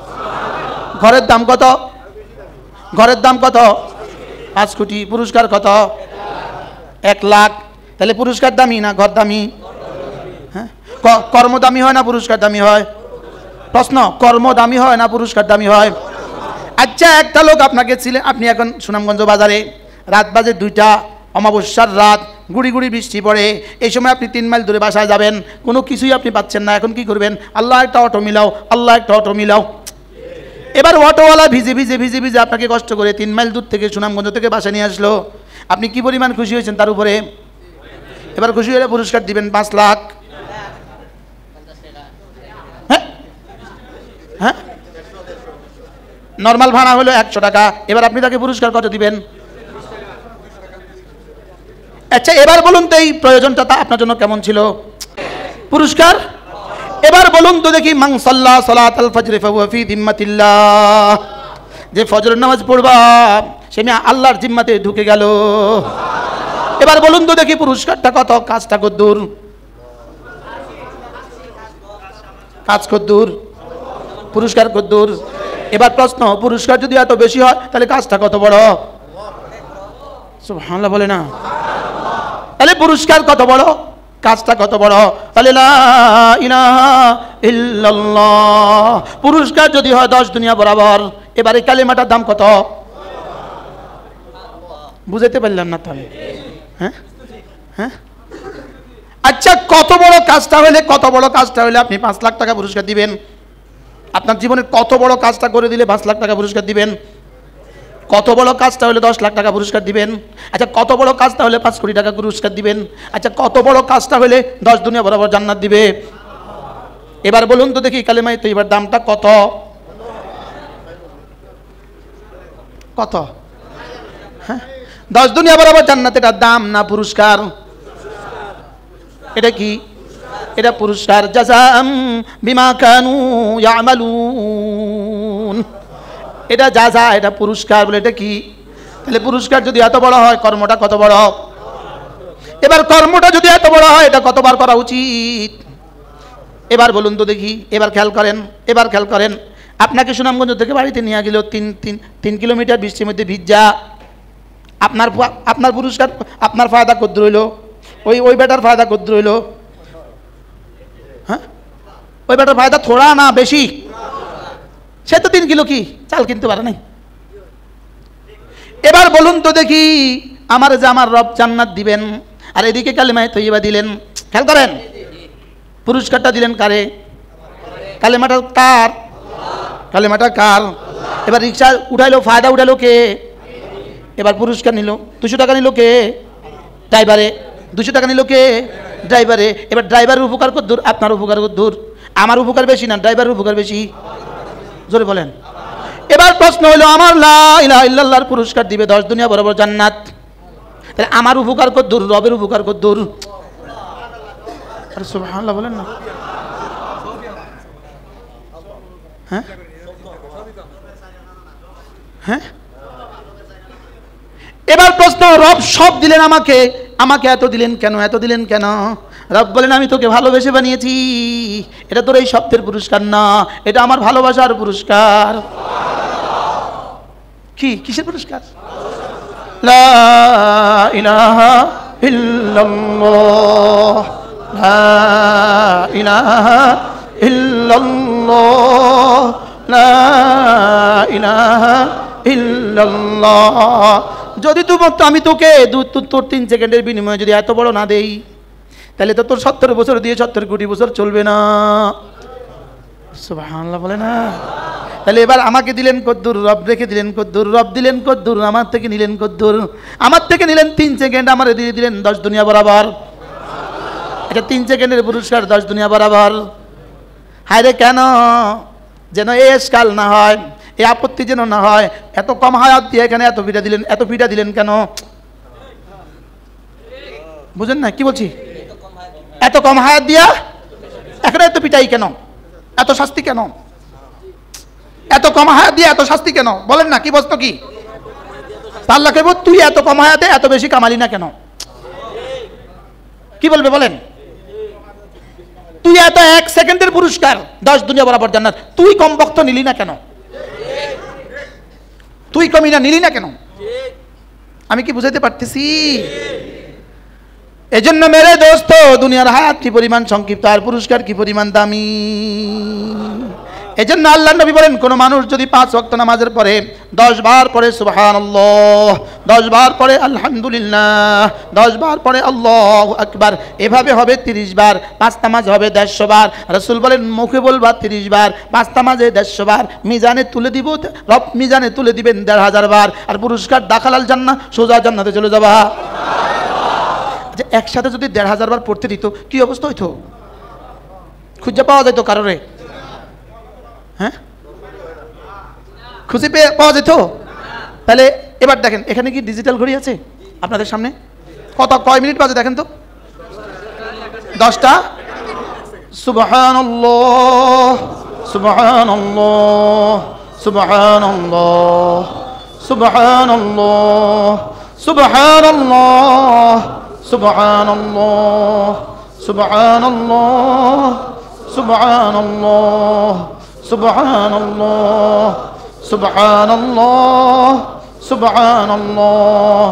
[SPEAKER 1] ঘরের দাম কত? ঘরের দাম কত? 5 কোটি। পুরস্কার কত? 1 লাখ। তাহলে পুরস্কার দামি না ঘর দামি? হ্যাঁ, কর্ম দামি হয় না পুরস্কার দামি হয়? প্রশ্ন, কর্ম দামি হয় না পুরস্কার দামি হয়? আচ্ছা, একটা লোক আপনাকে ছিলেন, আপনি এখন সুনামগঞ্জ বাজারে, রাত বাজে 2টা, অমাবস্যার রাত, গুড়ি গুড়ি বৃষ্টি পড়ে, এই সময় আপনি 3 মাইল দূরে বাসায় যাবেন, কোনো কিছুই আপনি পাচ্ছেন না। এখন কি করবেন? আল্লাহ একটা অটো মিলাও, আল্লাহ একটা অটো মিলাও। এবার অটোওয়ালা ভিজে ভিজে ভিজে ভিজে আপনাকে কষ্ট করে 3 মাইল দূর থেকে সুনামগঞ্জ থেকে বাসায় নিয়ে আসলো। আপনি কি পরিমাণ খুশি হয়েছেন তার উপরে? এবার খুশি হলে পুরস্কার দিবেন 5 লাখ। হ্যাঁ হ্যাঁ, নর্মাল ভাড়া হলো 100 টাকা। এবার আপনি তাকে পুরস্কার কত দিবেন? আচ্ছা, এবার বলুন তো এই প্রয়োজনটা আপনার জন্য কেমন ছিল? পুরস্কার। এবার বলুন তো দেখি, মান সাল্লা সালাতাল ফজর ফাহুয়া ফি জিম্মাতিল্লাহ, যে ফজরের নামাজ পড়বা সে আল্লাহর জিম্মাতে ঢুকে গেল। এবার বলুন তো দেখি পুরস্কারটা কত? কাজটা কদ্দূর? কাজ কদ্দূর? পুরস্কার কদ্দূর? এবার প্রশ্ন, পুরস্কার যদি এত বেশি হয় তাহলে কাজটা কত বড়? সুবহানাল্লাহ বলে না? তাহলে পুরস্কার কত বড়, কাজটা কত বড়? তাহলে লা ইলাহা ইল্লাল্লাহ পুরস্কার যদি হয় 10 দুনিয়া বরাবর, এবারে কালিমাটার দাম কত? বুঝাইতে পারলাম না তাহলে? হ্যাঁ হ্যাঁ আচ্ছা, কত বড় কাজটা হলে আপনি 5 লাখ টাকা পুরস্কার দিবেন? আপনার জীবনের কত বড় কাজটা করে দিলে 5 লাখ টাকা পুরস্কার দিবেন? কত বড় কাজটা হলে 10 লাখ টাকা পুরস্কার দিবেন? আচ্ছা, কত বড় কাজটা হলে 5 কোটি টাকা পুরস্কার দিবেন? আচ্ছা, কত বড় কাজটা হলে 10 দুনিয়া বরাবর জান্নাত দিবে? এবার বলুন তো দেখি, কালেমায়ে তৈয়বার দামটা কত? কত? হ্যাঁ, 10 দুনিয়া বরাবর জান্নাত এটার দাম না পুরস্কার? এটা কি? এটা পুরস্কার। জাযাম বিমা কানু ইয়ামালুন, এটা জাযা, এটা পুরস্কার বলে। এটা কি? তাহলে পুরস্কার যদি এত বড় হয়, কর্মটা কত বড়? এবার কর্মটা যদি এত বড় হয়, এটা কতবার করা উচিত? এবার বলুন তো দেখি, এবার খেয়াল করেন। আপনাকে সুনামগঞ্জ থেকে বাড়িতে নিয়ে গেল 3 কিলোমিটার বৃষ্টির মধ্যে ভিজা, আপনার পুরস্কার, আপনার ফায়দা কত রইল? ওই বেটার ফায়দা কত রইল? হ্যাঁ, ওই বেটার ফায়দা থোড়া না বেশি? সে তো 3 কিলো কি চাল কিনতে পারে নাই। এবার বলুন তো দেখি, আমার রব জান্নাত দিবেন, আর এদিকে কালেমায়ে তৈয়বা দিলেন। খেয়াল করেন, পুরস্কারটা দিলেন কারে? কালেমাটা কার? কালেমাটা কার? এবার রিক্সা উঠাইলো, ফায়দা উঠাইলো কে? এবার পুরস্কার নিল 200 টাকা নিল কে? ড্রাইভারে। 200 টাকা নিল কে? ড্রাইভারে। এবার ড্রাইভারের উপকার কত দূর, আপনার উপকার কত দূর? আমার উপকার বেশি না ড্রাইভারের উপকার বেশি? জোরে বলেন। এবার প্রশ্ন হলো, আমার লা ইলাহা ইল্লাল্লাহর পুরস্কার দিবে 10 দুনিয়া বরাবর জান্নাত, তাহলে আমার উপকার কত দূর, রবের উপকার কত দূর? আরে সুবহানাল্লাহ বলেন না? হ্যাঁ হ্যাঁ এবার প্রশ্ন, রব সব দিলেন আমাকে এত দিলেন কেন? রব বলেন, আমি তোকে ভালোবেসে বানিয়েছি, এটা তোর এই শব্দের পুরস্কার না, এটা আমার ভালোবাসার পুরস্কার। কিসের পুরস্কার? লা ইলাহা ইল্লাল্লাহ, লা ইলাহা ইল্লাল্লাহ, লা ইলাহা ইল্লাল্লাহ। যদি আমি তোকে তোর 3 সেকেন্ডের বিনিময়ে যদি এত বড় না দেই, তাহলে তো তোর 70 বছর দিয়ে 70 কোটি বছর চলবে না। সুবহানাল্লাহ বলে না? তাহলে এবার আমাকে দিলেন কদ্দুর, রব রেখে দিলেন কদ্দুর, রব দিলেন কদ্দুর, আমার থেকে নিলেন কদ্দুর? আমার থেকে নিলেন 3 সেকেন্ড, আমার দিয়ে দিলেন 10 দুনিয়া বরাবর। এটা 3 সেকেন্ডের পুরস্কার 10 দুনিয়া বরাবর। হায় রে, কেন? যেন এসকাল না হয়, এই আপত্তি যেন না হয়, এত কম হায়াত দিয়ে এখানে এত পিঠা দিলেন কেন? বুঝেন না কি বলছি? এত কম হায়াত দিয়া এখানে এত পিটাই কেন? এত শাস্তি কেন? এত কম হায়াত দিয়ে এত শাস্তি কেন? বলেন না, কি বস্তু কি? আল্লাহ কে তুই এত কম হায়াতে এত বেশি কামালি না কেন? কি বলবে বলেন? তুই এত 1 সেকেন্ডের পুরস্কার 10 দুনিয়া বরাবর জান্নাত, তুই কম বক্ত নিলি না কেন? তুই কমিনা নিলি না কেন? আমি কি বুঝাইতে পারতেছি? এজন্য মেরে দোস্ত, দুনিয়ার হায়াত কি পরিমাণ সংক্ষিপ্ত, আর পুরস্কার কি পরিমাণ দামি। এজন্য আল্লাহর নবী বলেন, কোন মানুষ যদি 5 ওয়াক্ত নামাজের পরে 10 বার পড়ে সুবহানাল্লাহ, 10 বার পড়ে আলহামদুলিল্লাহ, 10 বার পড়ে আল্লাহু আকবার, এভাবে হবে 30 বার। 5 নামাজ হবে 150 বার। রাসূল বলেন, মুখে বলবা 30 বার, 5 নামাজে 150 বার, মিজানে তুলে দিব, রব মিজানে তুলে দিবেন 1500 বার, আর পুরস্কার দাখালাল জান্নাহ, সোজা জান্নাতে চলে যাবা। যে একসাথে যদি 1500 বার পড়তে দিত, কি অবস্থা হইতো? খুঁজে পাওয়া যেত কারোরে? হ্যাঁ, খুঁজে পাওয়া যেত? তাহলে এবার দেখেন, এখানে কি ডিজিটাল ঘড়ি আছে আপনাদের সামনে? কয় মিনিট বাজে দেখেন তো? 10টা। সুবহানাল্লাহ, সুবহানাল্লাহ, সুবহানাল্লাহ, সুবহানাল্লাহ, সুবহানাল্লাহ, সুবহানাল্লাহ, সুবহানাল্লাহ, সুবহানাল্লাহ, সুবহানাল্লাহ, সুবহানাল্লাহ সুবহানাল্লাহ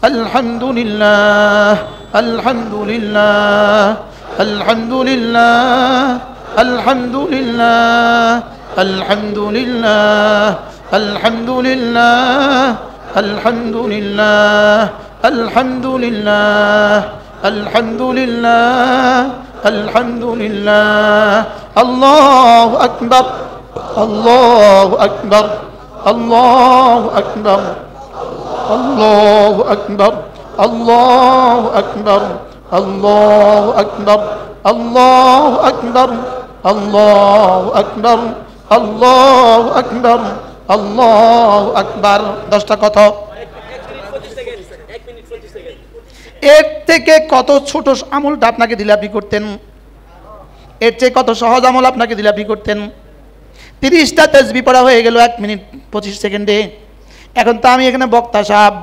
[SPEAKER 1] আলহামদুলিল্লাহ আলহামদুলিল্লাহ আলহামদুলিল্লাহ আলহামদুলিল্লাহ আলহামদুলিল্লাহ আলহামদুলিল্লাহ আলহামদুলিল্লাহ আলহামদুলিল্লাহ আলহামদুলিল্লাহ আলহামদুলিল্লাহ আল্লাহু আকবার আল্লাহু আকবার আল্লাহু আকবার আল্লাহু আকবার আল্লাহু আকবার আল্লাহু আকবার আল্লাহু আকবার আল্লাহু আকবার আল্লাহু আকবার আল্লাহু আকবার 10টা কত এর থেকে কত ছোট আমলটা আপনাকে দিলে আপনি করতেন এর চেয়ে কত সহজ আমল আপনাকে দিলে আপনি করতেন 30টা তাসবিহ পড়া হয়ে গেল 1 মিনিট 25 সেকেন্ডে এখন তো আমি এখানে বক্তা সাহেব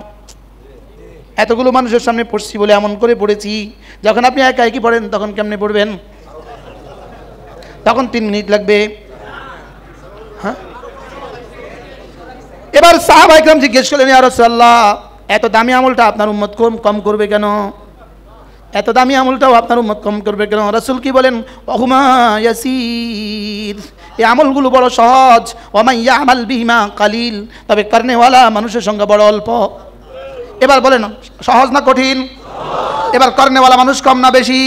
[SPEAKER 1] এতগুলো মানুষের সামনে পড়ছি বলে এমন করে পড়েছি যখন আপনি একা একই পড়েন তখন কেমনে পড়বেন তখন 3 মিনিট লাগবে হ্যাঁ এবার সাহাবা ইকরাম জিজ্ঞেস করলেন ইয়া রাসূলুল্লাহ এত দামি আমলটা আপনার উম্মত কম করবে কেন এত দামি আমলটাও আপনার উম্মত কম করবে কেন রাসূল কি বলেন ওহুমা ইয়াসির এই আমলগুলো বড় সহজ ওয়া মান ইয়ামাল বিহিমা কালিল তবে করনেওয়ালা মানুষের সংখ্যা বড় অল্প এবার বলেন সহজ না কঠিন এবার করনেওয়ালা মানুষ কম না বেশি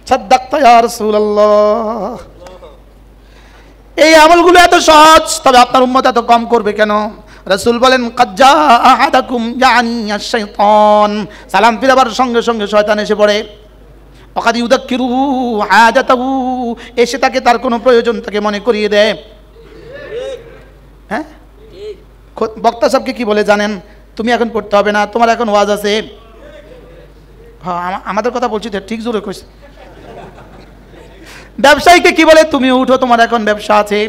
[SPEAKER 1] সাদ্দাকতা ইয়া রাসূলুল্লাহ এই আমলগুলো এত সহজ তবে আপনার উম্মত এত কম করবে কেন রাসূল বলেন কাদ জা আহাদাকুম ইয়ানি আশ-শাইতান সালাম ফিরাবার সঙ্গে সঙ্গে শয়তান এসে পড়ে ওয়াকাদ ইউযাক্কিরুহু হাজাতাহু এসে তাকে তার কোনো প্রয়োজন তাকে মনে করিয়ে দেয় হ্যাঁ বক্তা সাহেবকে কি বলে জানেন তুমি এখন পড়তে হবে না তোমার এখন ওয়াজ আছে হ্যাঁ আমাদের কথা বলছি তো ঠিক জোরে কইছ ব্যবসায়ীকে কি বলে তুমি উঠো তোমার এখন ব্যবসা আছে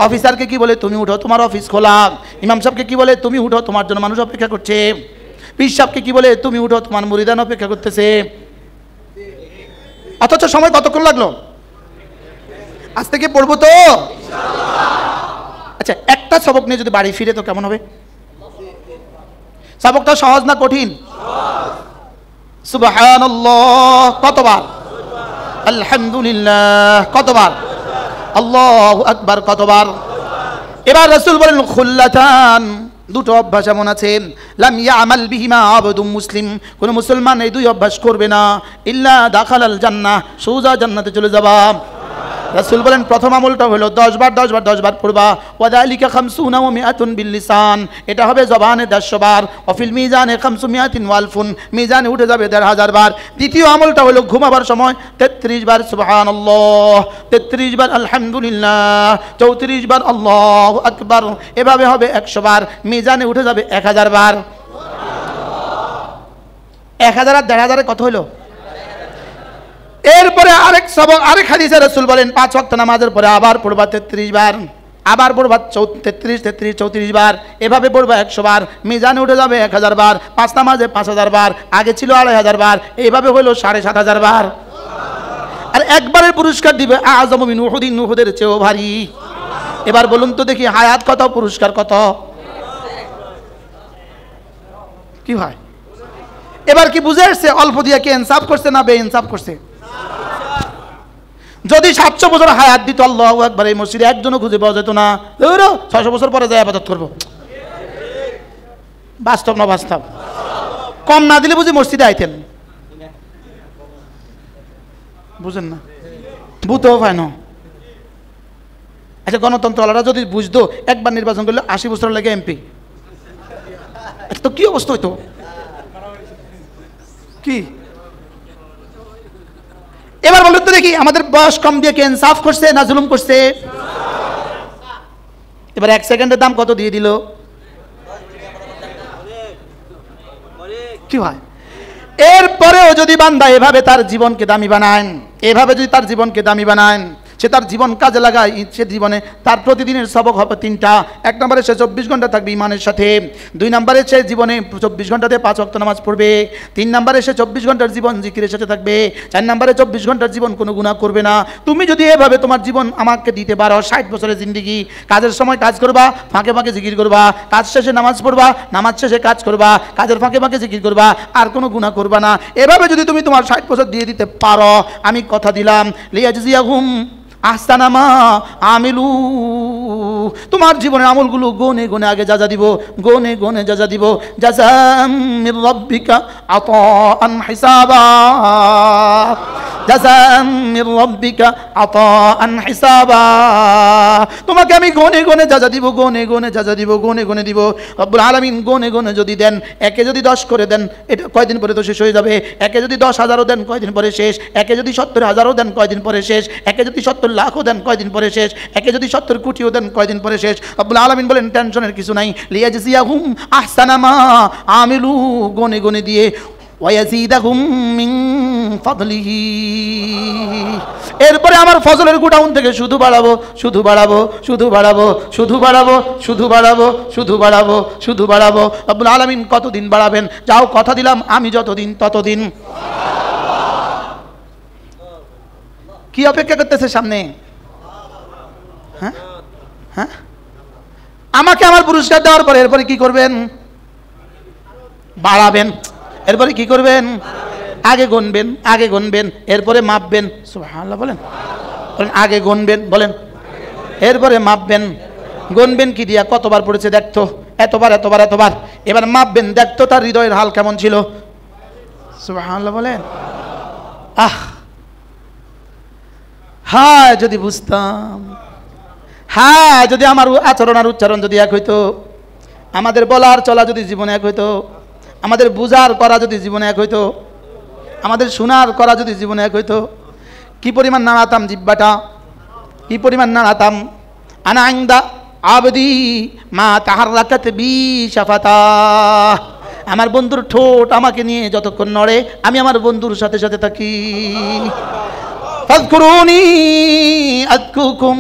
[SPEAKER 1] অফিসারকে কি বলে তুমি উঠো তোমার অফিস খোলা ইমাম সাহেবকে কি বলে তুমি উঠো তোমার জন্য মানুষ অপেক্ষা করছে পীর সাহেবকে কি বলে তুমি উঠো তোমার মুরিদান অপেক্ষা করতেছে অথচ সময় কতক্ষণ লাগলো আজ থেকে পড়বো তো আচ্ছা একটা সবক নিয়ে যদি বাড়ি ফিরে তো কেমন হবে সবকটা সহজ না কঠিন সুবহানাল্লাহ কতবার আলহামদুলিল্লাহ কতবার আল্লাহু আকবার কতবার এবার রাসূল বলেন খুল্লাতান দুটো অভ্যাস এমন আছেন লাম ইয়ামাল বিহিমা আবদুম মুসলিম কোন মুসলমান এই দুই অভ্যাস করবে না ইল্লা দাখালাল জান্নাহ সোজা জান্নাতে চলে যাবা রাসূল বলেন প্রথম আমলটা হলো 10 বার পড়বা ওয়াদালিকা 50 ওয়া মিআতুন বিল লিসান এটা হবে জবানে 100 বার ওয়াফিল মিজানে 500 ওয়া আলফুন মিজানে উঠে যাবে 1500 বার দ্বিতীয় আমলটা হলো ঘুমাবার সময় 33 বার সুবহানাল্লাহ 33 বার আলহামদুলিল্লাহ 34 বার আল্লাহু আকবার এভাবে হবে 100 বার মিজানে উঠে যাবে 1000 বার 1000 আর 1500 কত হলো এরপরে আরেক সবক আরেক হাদিসে রাসূল বলেন 5 ওয়াক্ত নামাজের পরে আবার পড়বা 33 বার আবার পড়বা 34 বার এভাবে পড়বা 100 বার মিজানে উঠে যাবে 1000 বার 5 নামাজে 5000 বার আগে ছিল 2500 বার এইভাবে হলো 7500 বার আর একবারের পুরস্কার দিবে আযমু মিন উহুদিন উহুদের চেয়েও ভারী এবার বলুন তো দেখি হায়াত কত পুরস্কার কত কি হয় এবার কি বুঝে আসছে অল্প দিয়ে কি ইনসাফ করছে না বেইনসাফ করছে যদি 700 বছর হায়াত দিত আল্লাহু আকবার এই মসজিদে একজনও খুঁজে পাওয়া যেত না 600 বছর পরে যায় ইবাদত করব বাস্তব না বাস্তব কম না দিলে বুঝি মসজিদে আইতেন বুঝেন না বুঝতেও পায় না আচ্ছা গণতন্ত্রওয়ালারা যদি বুঝতো একবার নির্বাচন করলে 80 বছর লাগে এমপি আচ্ছা তো কি অবস্থা হইতো কি এবার বলুন তো দেখি আমাদের বয়স কম দিয়ে কি ইনসাফ করছে না জুলুম করছে এবার 1 সেকেন্ডের দাম কত দিয়ে দিল কি হয় এরপরেও যদি বান্দা এভাবে তার জীবনকে দামি বানায় এভাবে যদি তার জীবনকে দামি বানায় সে তার জীবন কাজে লাগায়, সে জীবনে তার প্রতিদিনের সবক হবে 3টা। 1 নম্বরে সে 24 ঘন্টা থাকবে ইমানের সাথে। 2 নম্বরে সে জীবনে 24 ঘন্টাতে 5 ওয়াক্ত নামাজ পড়বে। 3 নম্বরে সে 24 ঘন্টার জীবন জিকিরের সাথে থাকবে। 4 নম্বরে 24 ঘন্টার জীবন কোনো গুনাহ করবে না। তুমি যদি এভাবে তোমার জীবন আমাকে দিতে পারো, 60 বছরের জিন্দেগি, কাজের সময় কাজ করবা, ফাঁকে ফাঁকে জিকির করবা, কাজ শেষে নামাজ পড়বা, নামাজ শেষে কাজ করবা, কাজের ফাঁকে ফাঁকে জিকির করবা, আর কোনো গুনাহ করবা না। এভাবে যদি তুমি তোমার 60 বছর দিয়ে দিতে পারো, আমি কথা দিলাম লিয়াজজিয়াহুম আহসানা মা আমিলু, তোমার জীবনের আমলগুলো গনে গনে আগে যা দিব, গনে গনে যা দিব। জাযাম মির রাব্বিকা আতাআন হিসাবা, জাযাম মির রাব্বিকা আতাআন হিসাবা। তোমাকে আমি গনে গনে যা দিব, গনে গনে যা দিব, গনে গনে দিব। রব্বুল আলামিন গনে গনে যদি দেন, একে যদি 10 করে দেন, এটা কয়দিন পরে তো শেষ হয়ে যাবে। একে যদি 10,000ও দেন, কয়দিন পরে শেষ। একে যদি 70,000ও দেন, কয়দিন পরে শেষ। একে যদি 70 লাখও দেন, কয়দিন পরে শেষ। একে যদি 70 কোটিও দেন, কয়দিন পরে শেষ। রব্বুল আলামিন বলেন টেনশনের কিছু নাই। লিয়াজজিয়াহুম আহসানা মা আমিলু, গনে গনে দিয়ে ওয়ায়াজিদাহুম মিন ফাদলিহি। এরপরে আমার ফজলের গোডাউন থেকে শুধু বাড়াবো, শুধু বাড়াবো, শুধু বাড়াবো, শুধু বাড়াবো, শুধু বাড়াবো, শুধু বাড়াবো, শুধু বাড়াবো। রব্বুল আলামিন কতদিন বাড়াবেন? যাও, কথা দিলাম আমি যতদিন ততদিন। কি অপেক্ষা করতেছে সামনে? হ্যাঁ হ্যাঁ, আমাকে আমার পুরস্কার দেওয়ার পরে এরপরে কি করবেন? বাড়াবেন। এরপরে কি করবেন? আগে গুনবেন, আগে গুনবেন, এরপরে মাপবেন। সুবহানাল্লাহ বলেন, বলেন আগে গুনবেন, বলেন এরপরে মাপবেন। গুনবেন কি দিয়া? কতবার পড়েছে দেখতো, এতবার এতবার এতবার। এবার মাপবেন, দেখতো তার হৃদয়ের হাল কেমন ছিল। সুবহানাল্লাহ বলেন। হ্যাঁ যদি বুঝতাম, হ্যাঁ যদি আমার আচরণ আর উচ্চারণ যদি এক হইতো, আমাদের বলার চলা যদি জীবনে এক হইতো, আমাদের বুঝার করা যদি জীবনে এক হইতো, আমাদের শোনার করা যদি জীবনে এক হইতো, কি পরিমাণ নাড়াতাম জিব্বাটা, কি পরিমাণ নাড়াতাম। আনা ইনদা আবদি মা তাহাররাকাত বি শাফাতা, আমার বন্ধুর ঠোঁট আমাকে নিয়ে যতক্ষণ নড়ে, আমি আমার বন্ধুর সাথে সাথে থাকি। ফাযকুরুনি আযকুরকুম,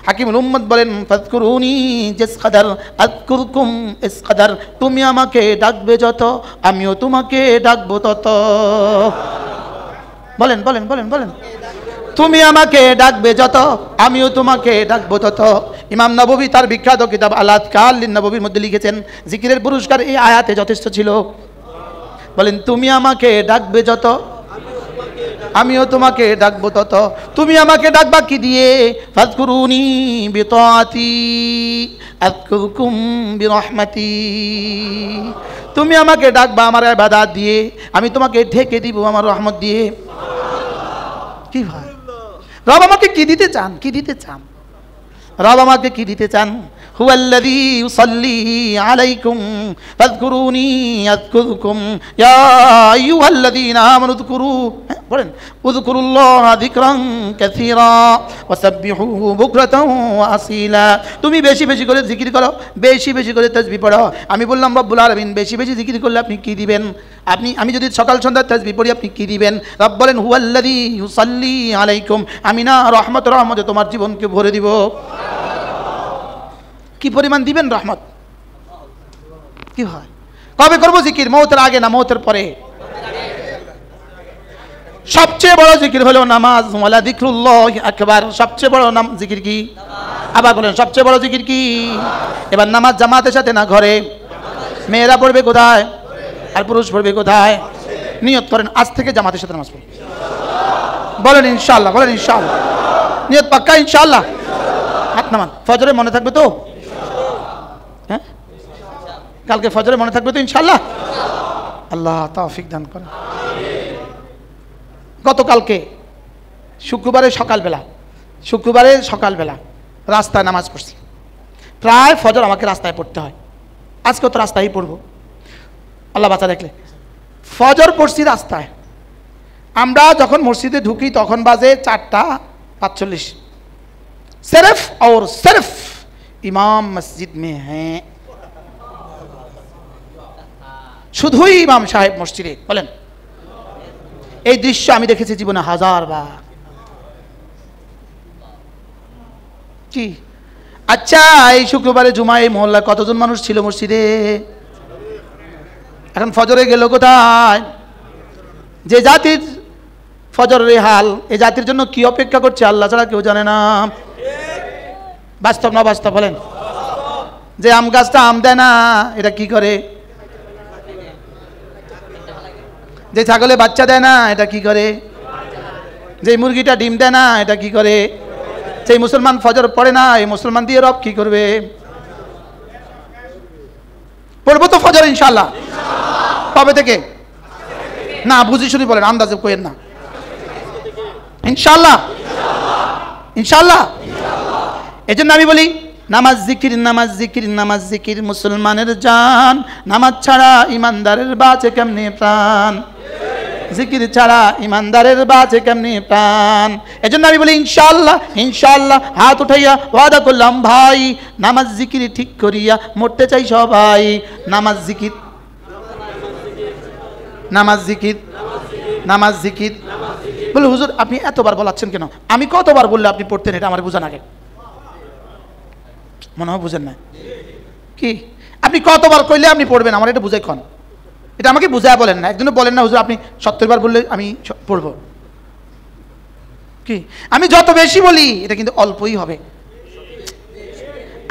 [SPEAKER 1] হাকিমুল উম্মত বলেন ফাযকুরুনি জিসকাদার আযকুরকুম ইসকাদার, তুমি আমাকে ডাকবে যত, আমিও তোমাকে ডাকবো তত। বলেন বলেন বলেন বলেন, তুমি আমাকে ডাকবে যত, আমিও তোমাকে ডাকবো তত। ইমাম নববী তার বিখ্যাত কিতাব আল আযকার লিন নববীর মধ্যে লিখেছেন, জিকিরের পুরস্কার এই আয়াতে যথেষ্ট ছিল। বলেন তুমি আমাকে ডাকবে যত, আমিও তোমাকে ডাকবো তত। তুমি আমাকে ডাকবা কি দিয়ে? ফাযকুরুনি বিতাআতি আযকুরকুম বিরহমাতি, তুমি আমাকে ডাকবা আমার ইবাদত দিয়ে, আমি তোমাকে ঢেকে দিব আমার রহমত দিয়ে। কি ভাই, রব আমাকে কি দিতে চান? কি দিতে চান? রব আমাকে কি দিতে চান? হুয়াল্লাযী ইউসাল্লি আলাইকুম ফাযকুরুনি আযকুরকুম ইয়া আইয়ুহাল্লাযীনা আমানু যকুরু, বলেন উযকুরুল্লাহা যিকরান কাসীরা ওয়াসাব্বিহুহু বুকরাতাও ওয়া আসীলা। তুমি বেশি বেশি করে জিকির করো, বেশি বেশি করে তাসবিহ পড়ো। আমি বললাম রব্বুল আলামিন বেশি বেশি জিকির করলে আপনি কি দিবেন? আমি যদি সকাল সন্ধ্যা তাসবিহ পড়ি আপনি কি দিবেন? রব বলেন হুয়াল্লাযী ইউসাল্লি আলাইকুম, আমি না রহমতে তোমার জীবনকে ভরে দিব। কি পরিমাণ দিবেন রহমত? কি হয়? কবে করবো জিকির? মৌতের আগে না মৌতের পরে? সবচেয়ে বড় জিকির হলো নামাজ। ওয়ালা যিকরুল্লাহি আকবার, সবচেয়ে বড় নাম জিকির কি? আবার বলেন সবচেয়ে বড় জিকির কি? এবার নামাজ জামাতের সাথে না ঘরে? মেয়েরা পড়বে কোথায় আর পুরুষ পড়বে কোথায়? নিয়ত করেন আজ থেকে জামাতের সাথে নামাজ পড়ব। বলেন ইনশাআল্লাহ, বলেন ইনশাআল্লাহ। নিয়ত পাক্কা ইনশাআল্লাহ। হাত নামান। ফজরে মনে থাকবে তো? হ্যাঁ, কালকে ফজরে মনে থাকবে তো ইনশাআল্লাহ? আল্লাহ তৌফিক দান করেন। গতকালকে শুক্রবারের সকালবেলা রাস্তায় নামাজ পড়ছি। প্রায় ফজর আমাকে রাস্তায় পড়তে হয়, আজকেও তো রাস্তায় পড়বো আল্লাহ বাঁচা দেখলে। ফজর পড়ছি রাস্তায়। আমরা যখন মসজিদে ঢুকি তখন বাজে 4:45। सिर्फ और सिर्फ इमाम मस्जिद में हैं, শুধুই ইমাম সাহেব মসজিদে। বলেন এই দৃশ্য আমি দেখেছি জীবনে হাজার বার। কি আচ্ছা, এই শুক্রবারে জুমায় এই মহল্লায় কতজন মানুষ ছিল মসজিদে? এখন ফজরে গেল কোথায়? যে জাতির ফজরের হাল, এই জাতির জন্য কি অপেক্ষা করছে আল্লাহ ছাড়া কেউ জানে না। বাস্তব না বাস্তব বলেন? যে আম গাছটা আম দেয় না, এটা কি করে? যে ছাগলে বাচ্চা দেয় না, এটা কি করে? যে মুরগিটা ডিম দেয় না, এটা কি করে? যে মুসলমান ফজর পড়ে না, এই মুসলমান দিয়ে রব কি করবে? পড়বো তো ফজর ইনশাআল্লাহ। কবে থেকে? না বুঝি শুনি বলেন, আন্দাজে কইেন না। ইনশাআল্লাহ, ইনশাআল্লাহ। এজন্য আমি বলি নামাজ জিকির, নামাজ জিকির, নামাজ জিকির মুসলমানের জান। নামাজ ছাড়া ইমানদারের বাঁচে কেমনে প্রাণ? জিকির ছাড়া ইমানদারের বাঁচে কেমনে প্রাণ? এজন্য আমি বলি ইনশাআল্লাহ, ইনশাআল্লাহ। হাত উঠাইয়া ওয়াদা করলাম ভাই, নামাজ জিকির ঠিক করিয়া মরতে চাই সবাই। নামাজ জিকির, নামাজ জিকির, নামাজ জিকির। বলে হুজুর আপনি এতবার বলাচ্ছেন কেন? আমি কতবার বললে আপনি পড়তেন, এটা আমার বুঝান আগে। মনে হয় বুঝেন না কি? আপনি কতবার কইলে আপনি পড়বেন, আমার এটা বুঝাই খন। এটা আমাকে বুঝায় বলেন না। একজনে বলেন না হুজুর আপনি 70 বার বললে আমি পড়বো। কি আমি যত বেশি বলি এটা কিন্তু অল্পই হবে।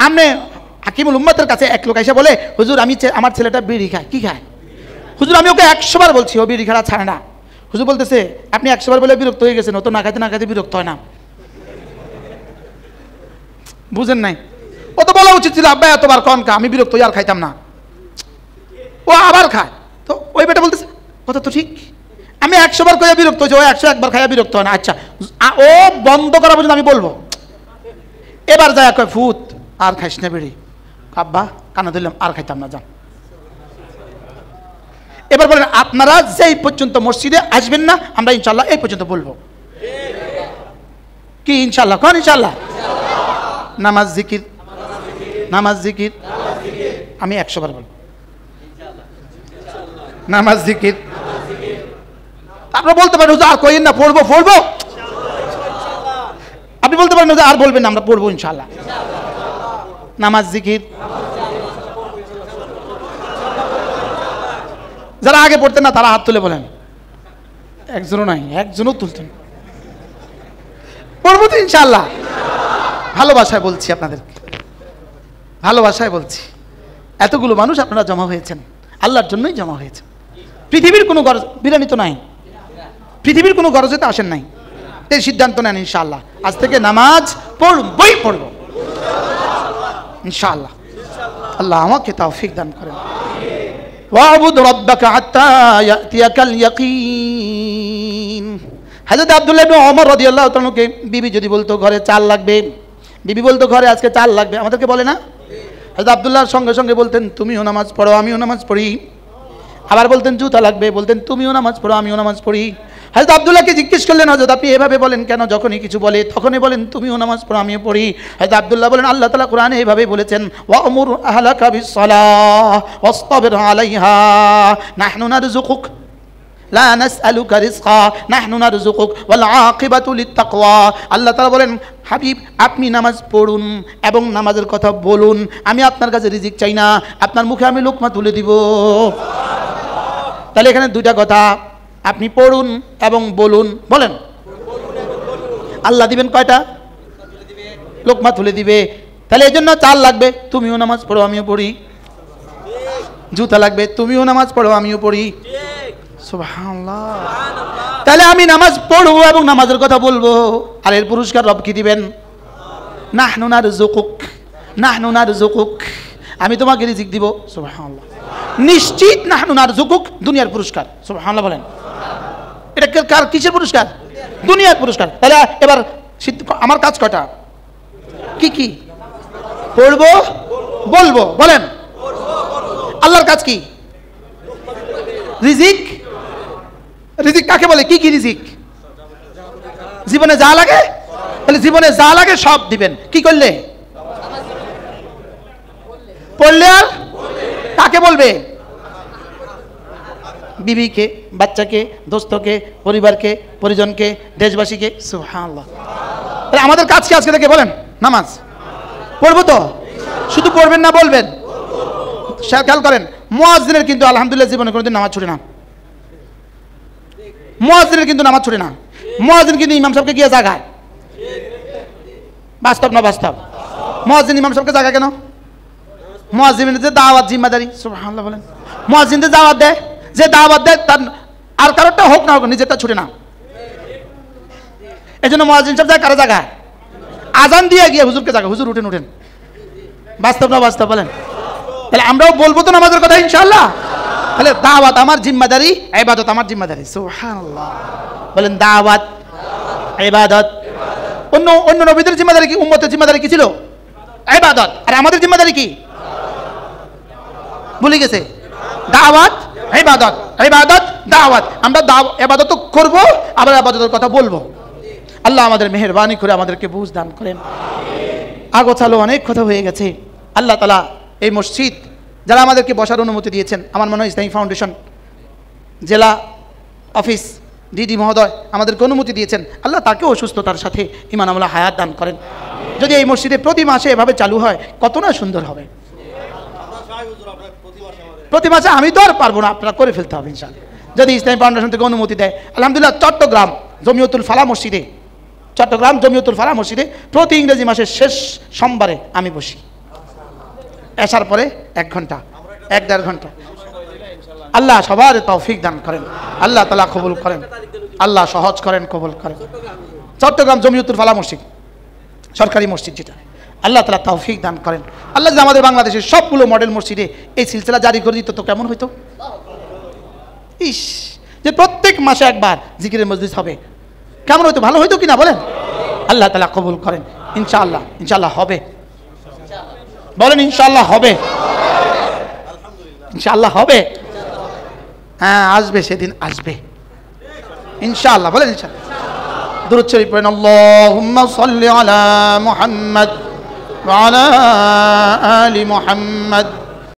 [SPEAKER 1] আপনি হাকিমুল উম্মতের কাছে এক লোক এসে বলে হুজুর আমি আমার ছেলেটা বিড়ি খায়। কি খায়? হুজুর আমি ওকে 100 বার বলছি ও বিড়ি খাওয়া ছাড়ে না। হুজুর বলতেছে আপনি 100 বার বলে বিরক্ত হয়ে গেছেন, ও তো না খাইতে না খাইতে বিরক্ত হয় না। বুঝেন নাই? ও তো বলা উচিত ছিল আব্বা এতবার কন খা, আমি বিরক্ত হই আর খাইতাম না। ও আবার খায়। তো ওই বেটা বলতেছে কথা তো ঠিক, আমি 100 বার খাইয়া বিরক্ত হয়েছে, ও 101 বার খাইয়া বিরক্ত হয় না। আচ্ছা ও বন্ধ করা পর্যন্ত আমি বলবো। এবার যায় কয় ফুত আর খাইস না বিড়ি। আব্বা কানা দিলাম আর খাইতাম না, যান। এবার বলেন আপনারা যেই পর্যন্ত মসজিদে আসবেন না আমরা ইনশাল্লাহ এই পর্যন্ত বলবো। কি ইনশাল্লাহ? কোন ইনশাল্লাহ? নামাজ জিকির, নামাজ জিকির আমি 100 বার বলবো। নামাজ জিকির। আপনারা বলতে পারেন আর কইেন না পড়বো পড়বো, আপনি বলতে পারেন আর বলবেন না আমরা পড়বো ইনশাল্লাহ। নামাজ জিকির। যারা আগে পড়তেন না তারা হাত তুলে বলেন। একজনও নাই, একজনও তুলতেন। পড়বো তো ইনশাল্লাহ। ভালোবাসায় বলছি আপনাদেরকে, ভালোবাসায় বলছি। এতগুলো মানুষ আপনারা জমা হয়েছেন আল্লাহর জন্যই জমা হয়েছে। পৃথিবীর কোনো গরজ, বিরানি তো নাই, পৃথিবীর কোনো গরজে তো আসেন নাই। এই সিদ্ধান্ত নেন ইনশাআল্লাহ আজ থেকে নামাজ পড়বই পড়ব ইনশাআল্লাহ। আল্লাহ আমাকে তৌফিক দান করেন। ওয়াবুদ রাব্বাকা হাত্তা ইয়াতিয়াকাল ইয়াকিন। হযরত আব্দুল্লাহ ইবনে ওমর রাদিয়াল্লাহু তাআলা কে বিবি যদি বলতো ঘরে চাল লাগবে, বিবি বলতো ঘরে আজকে চাল লাগবে, আমাদেরকে বলে না? হযরত আব্দুল্লাহর সঙ্গে সঙ্গে বলতেন তুমিও নামাজ পড়ো আমিও নামাজ পড়ি। আবার বলতেন জুতা লাগবে, বলতেন তুমিও নামাজ পড়ো আমিও নামাজ পড়ি। হযরত আব্দুল্লাহকে জিজ্ঞেস করলেন হযরত আপনি এভাবে বলেন কেন? যখনই কিছু বলে তখনই বলেন তুমিও নামাজ পড়ো আমিও পড়ি। হযরত আব্দুল্লাহ বলেন আল্লাহ তাআলা কোরআনে এভাবে বলেছেন ওয়া'মুর আহলাকা বিস-সালাহ ওয়াসতাবির আলাইহা নাহনু নারযুকুক লা নাসআলুকা রিজকা নাহনু নারযুকুক ওয়াল আকিবাতু লিত-তাকওয়া। আল্লাহ তাআলা বলেন হাবিব আপনি নামাজ পড়ুন এবং নামাজের কথা বলুন, আমি আপনার কাছে রিজিক চাই না, আপনার মুখে আমি লোকমা তুলে দিব। তাহলে এখানে দুইটা কথা, আপনি পড়ুন এবং বলুন। বলেন আল্লাহ দিবেন কয়টা? লোকমা তুলে দিবে। তাহলে এই জন্য চাল লাগবে, তুমিও নামাজ পড়ো আমিও পড়ি। জুতা লাগবে, তুমিও নামাজ পড়ো আমিও পড়ি। সুবহানাল্লাহ। তাহলে আমি নামাজ পড়বো এবং নামাজের কথা বলবো, আর এর পুরস্কার রব কি দিবেন? নাহনু নারযুকুক নাহনু নারযুকুক, আমি তোমাকে রিজিক দিব। সুবহানাল্লাহ। নিশ্চিত নাহনু নারযুকুক, দুনিয়ার পুরস্কার। সুবহানাল্লাহ বলেন। এটা কার কিসের পুরস্কার? দুনিয়ার পুরস্কার। তাহলে এবার আমার কাজ কয়টা? কি কি? পড়বো বলবো। বলেন আল্লাহর কাজ কি? রিজিক। রিজিক কাকে বলে? কি কি রিজিক? জীবনে যা লাগে, তাহলে জীবনে যা লাগে সব দিবেন। কি করলে? পড়লে। আর কাকে বলবে? বিবিকে, বাচ্চাকে, দোস্তকে, পরিবারকে, পরিজনকে, দেশবাসীকে। সুবহানাল্লাহ। তাহলে আমাদের কাজ কি আজকে থেকে? বলেন নামাজ। পড়বো তো? শুধু পড়বেন না বলবেন? খেয়াল করেন, মুয়াজ্জিনের কিন্তু আলহামদুলিল্লাহ জীবনে কোনোদিন নামাজ ছুটে না। মুয়াজ্জিনের কিন্তু নামাজ ছুটে না। মুয়াজ্জিন কিন্তু ইমাম সাহেবকে গিয়ে জাগায়। বাস্তব না বাস্তব? মুয়াজ্জিন ইমাম সাহেবকে জাগায় কেন? মুয়াজ্জিনের যে দাওয়াত জিম্মাদারি, সুবহানাল্লাহ বলেন। মুয়াজ্জিন যে দাওয়াত দেয়, যে দাওয়াত দেয় তার আর কারোরটা হোক না হোক নিজেরটা ছুটে না। এই জন্য মুয়াজ্জিন সাহেব যায় কারো জায়গায়? আজান দিয়ে গিয়ে হুজুরকে জাগায়, হুজুর উঠেন উঠেন। বাস্তব না বাস্তব বলেন? তাহলে আমরাও বলবো তো নামাজের কথা ইনশাআল্লাহ। তাহলে দাওয়াত আমার জিম্মাদারি, ইবাদত আমার জিম্মাদারি। সুবহানাল্লাহ বলেন। দাওয়াত, ইবাদত। অন্য নবীদের জিম্মাদারি কি? উম্মতের জিম্মাদারি কি ছিল? ইবাদত। আর আমাদের জিম্মাদারি কি? ভুলে গেছে? দাওয়াত, ইবাদত, ইবাদত, দাওয়াত। আমরা ইবাদত করব, আবার ইবাদতের কথা বলবো। আল্লাহ আমাদের মেহেরবানি করে আমাদেরকে বুঝ দান করেন। আগোছালো অনেক কথা হয়ে গেছে। আল্লাহ তাআলা এই মসজিদ যারা আমাদেরকে বসার অনুমতি দিয়েছেন, আমার মনে হয় ইসলামী ফাউন্ডেশন জেলা অফিস দিদি মহোদয় আমাদেরকে অনুমতি দিয়েছেন, আল্লাহ তাকেও সুস্থতার সাথে ঈমান আমল হায়াত দান করেন। যদি এই মসজিদে প্রতি মাসে এভাবে চালু হয় কত না সুন্দর হবে। প্রতি মাসে আমি তো আর পারবো না, আপনারা করে ফেলতে হবে ইনশাআল্লাহ, যদি ইসলামী ফাউন্ডেশন থেকে অনুমতি দেয়। আলহামদুলিল্লাহ চট্টগ্রাম জমিয়তুল ফালাহ মসজিদে, চট্টগ্রাম জমিয়তুল ফালাহ মসজিদে প্রতি ইংরেজি মাসের শেষ সোমবারে আমি বসি, এসার পরে 1 ঘন্টা 1-1.5 ঘন্টা। আল্লাহ সবার তৌফিক দান করেন, আল্লাহ তাআলা কবুল করেন, আল্লাহ সহজ করেন, কবুল করেন। চট্টগ্রাম জমিয়তুল ফালাহ মসজিদ সরকারি মসজিদ যেটা, আল্লাহ তাআলা তৌফিক দান করেন। আল্লাহ যদি আমাদের বাংলাদেশের সবগুলো মডেল মসজিদে এই সিলসিলা জারি করে দিত তো কেমন হইতো? ইস, যে প্রত্যেক মাসে একবার জিকিরের মজলিস হবে, কেমন হইতো? ভালো হইতো কিনা বলেন? আল্লাহ তাআলা কবুল করেন। ইনশাআল্লাহ, ইনশাআল্লাহ হবে। বলেন ইনশাআল্লাহ হবে, ইনশাআল্লাহ হবে। হ্যাঁ আসবে, সেদিন আসবে ইনশাআল্লাহ। বলেন ইনশাআল্লাহ। দুরূদ শরীফ পড়েন। আল্লাহুম্মা সাল্লি আলা মুহাম্মাদ ওয়া আলা আলি মুহাম্মাদ